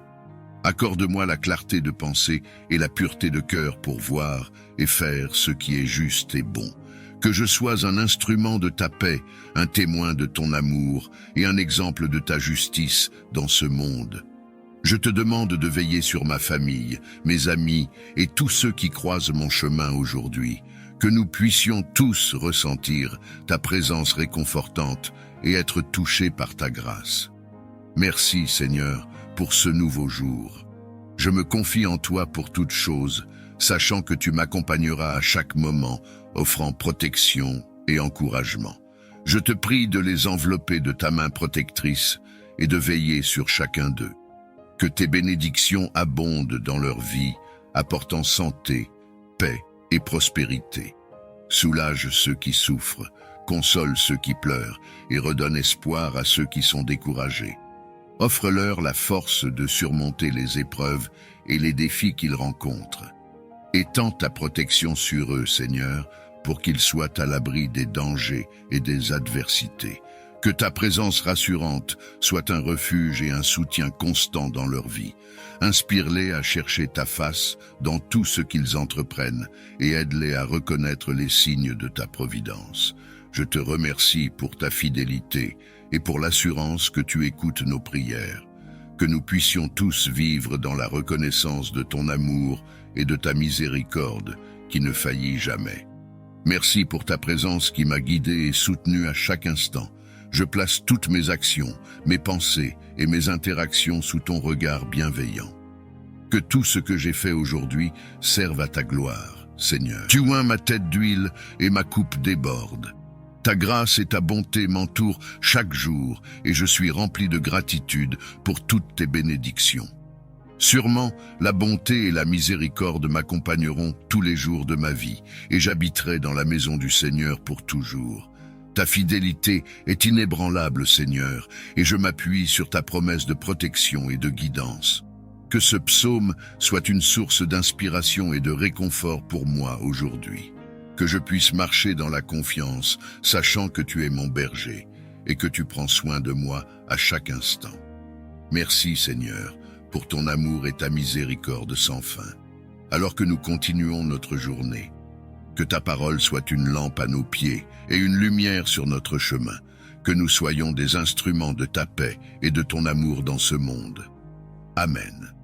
Accorde-moi la clarté de pensée et la pureté de cœur pour voir et faire ce qui est juste et bon. Que je sois un instrument de ta paix, un témoin de ton amour et un exemple de ta justice dans ce monde. Je te demande de veiller sur ma famille, mes amis et tous ceux qui croisent mon chemin aujourd'hui. Que nous puissions tous ressentir ta présence réconfortante et être touchés par ta grâce. Merci Seigneur pour ce nouveau jour. Je me confie en toi pour toutes choses, sachant que tu m'accompagneras à chaque moment, offrant protection et encouragement. Je te prie de les envelopper de ta main protectrice et de veiller sur chacun d'eux. Que tes bénédictions abondent dans leur vie, apportant santé, paix et prospérité. Soulage ceux qui souffrent, console ceux qui pleurent et redonne espoir à ceux qui sont découragés. Offre-leur la force de surmonter les épreuves et les défis qu'ils rencontrent. Étends ta protection sur eux, Seigneur, pour qu'ils soient à l'abri des dangers et des adversités. Que ta présence rassurante soit un refuge et un soutien constant dans leur vie. Inspire-les à chercher ta face dans tout ce qu'ils entreprennent et aide-les à reconnaître les signes de ta providence. Je te remercie pour ta fidélité et pour l'assurance que tu écoutes nos prières. Que nous puissions tous vivre dans la reconnaissance de ton amour et de ta miséricorde qui ne faillit jamais. Merci pour ta présence qui m'a guidé et soutenu à chaque instant. Je place toutes mes actions, mes pensées et mes interactions sous ton regard bienveillant. Que tout ce que j'ai fait aujourd'hui serve à ta gloire, Seigneur. Tu oins ma tête d'huile et ma coupe déborde. Ta grâce et ta bonté m'entourent chaque jour et je suis rempli de gratitude pour toutes tes bénédictions. Sûrement, la bonté et la miséricorde m'accompagneront tous les jours de ma vie et j'habiterai dans la maison du Seigneur pour toujours. Ta fidélité est inébranlable, Seigneur, et je m'appuie sur ta promesse de protection et de guidance. Que ce psaume soit une source d'inspiration et de réconfort pour moi aujourd'hui. Que je puisse marcher dans la confiance, sachant que tu es mon berger et que tu prends soin de moi à chaque instant. Merci, Seigneur, pour ton amour et ta miséricorde sans fin. Alors que nous continuons notre journée, que ta parole soit une lampe à nos pieds et une lumière sur notre chemin, que nous soyons des instruments de ta paix et de ton amour dans ce monde. Amen.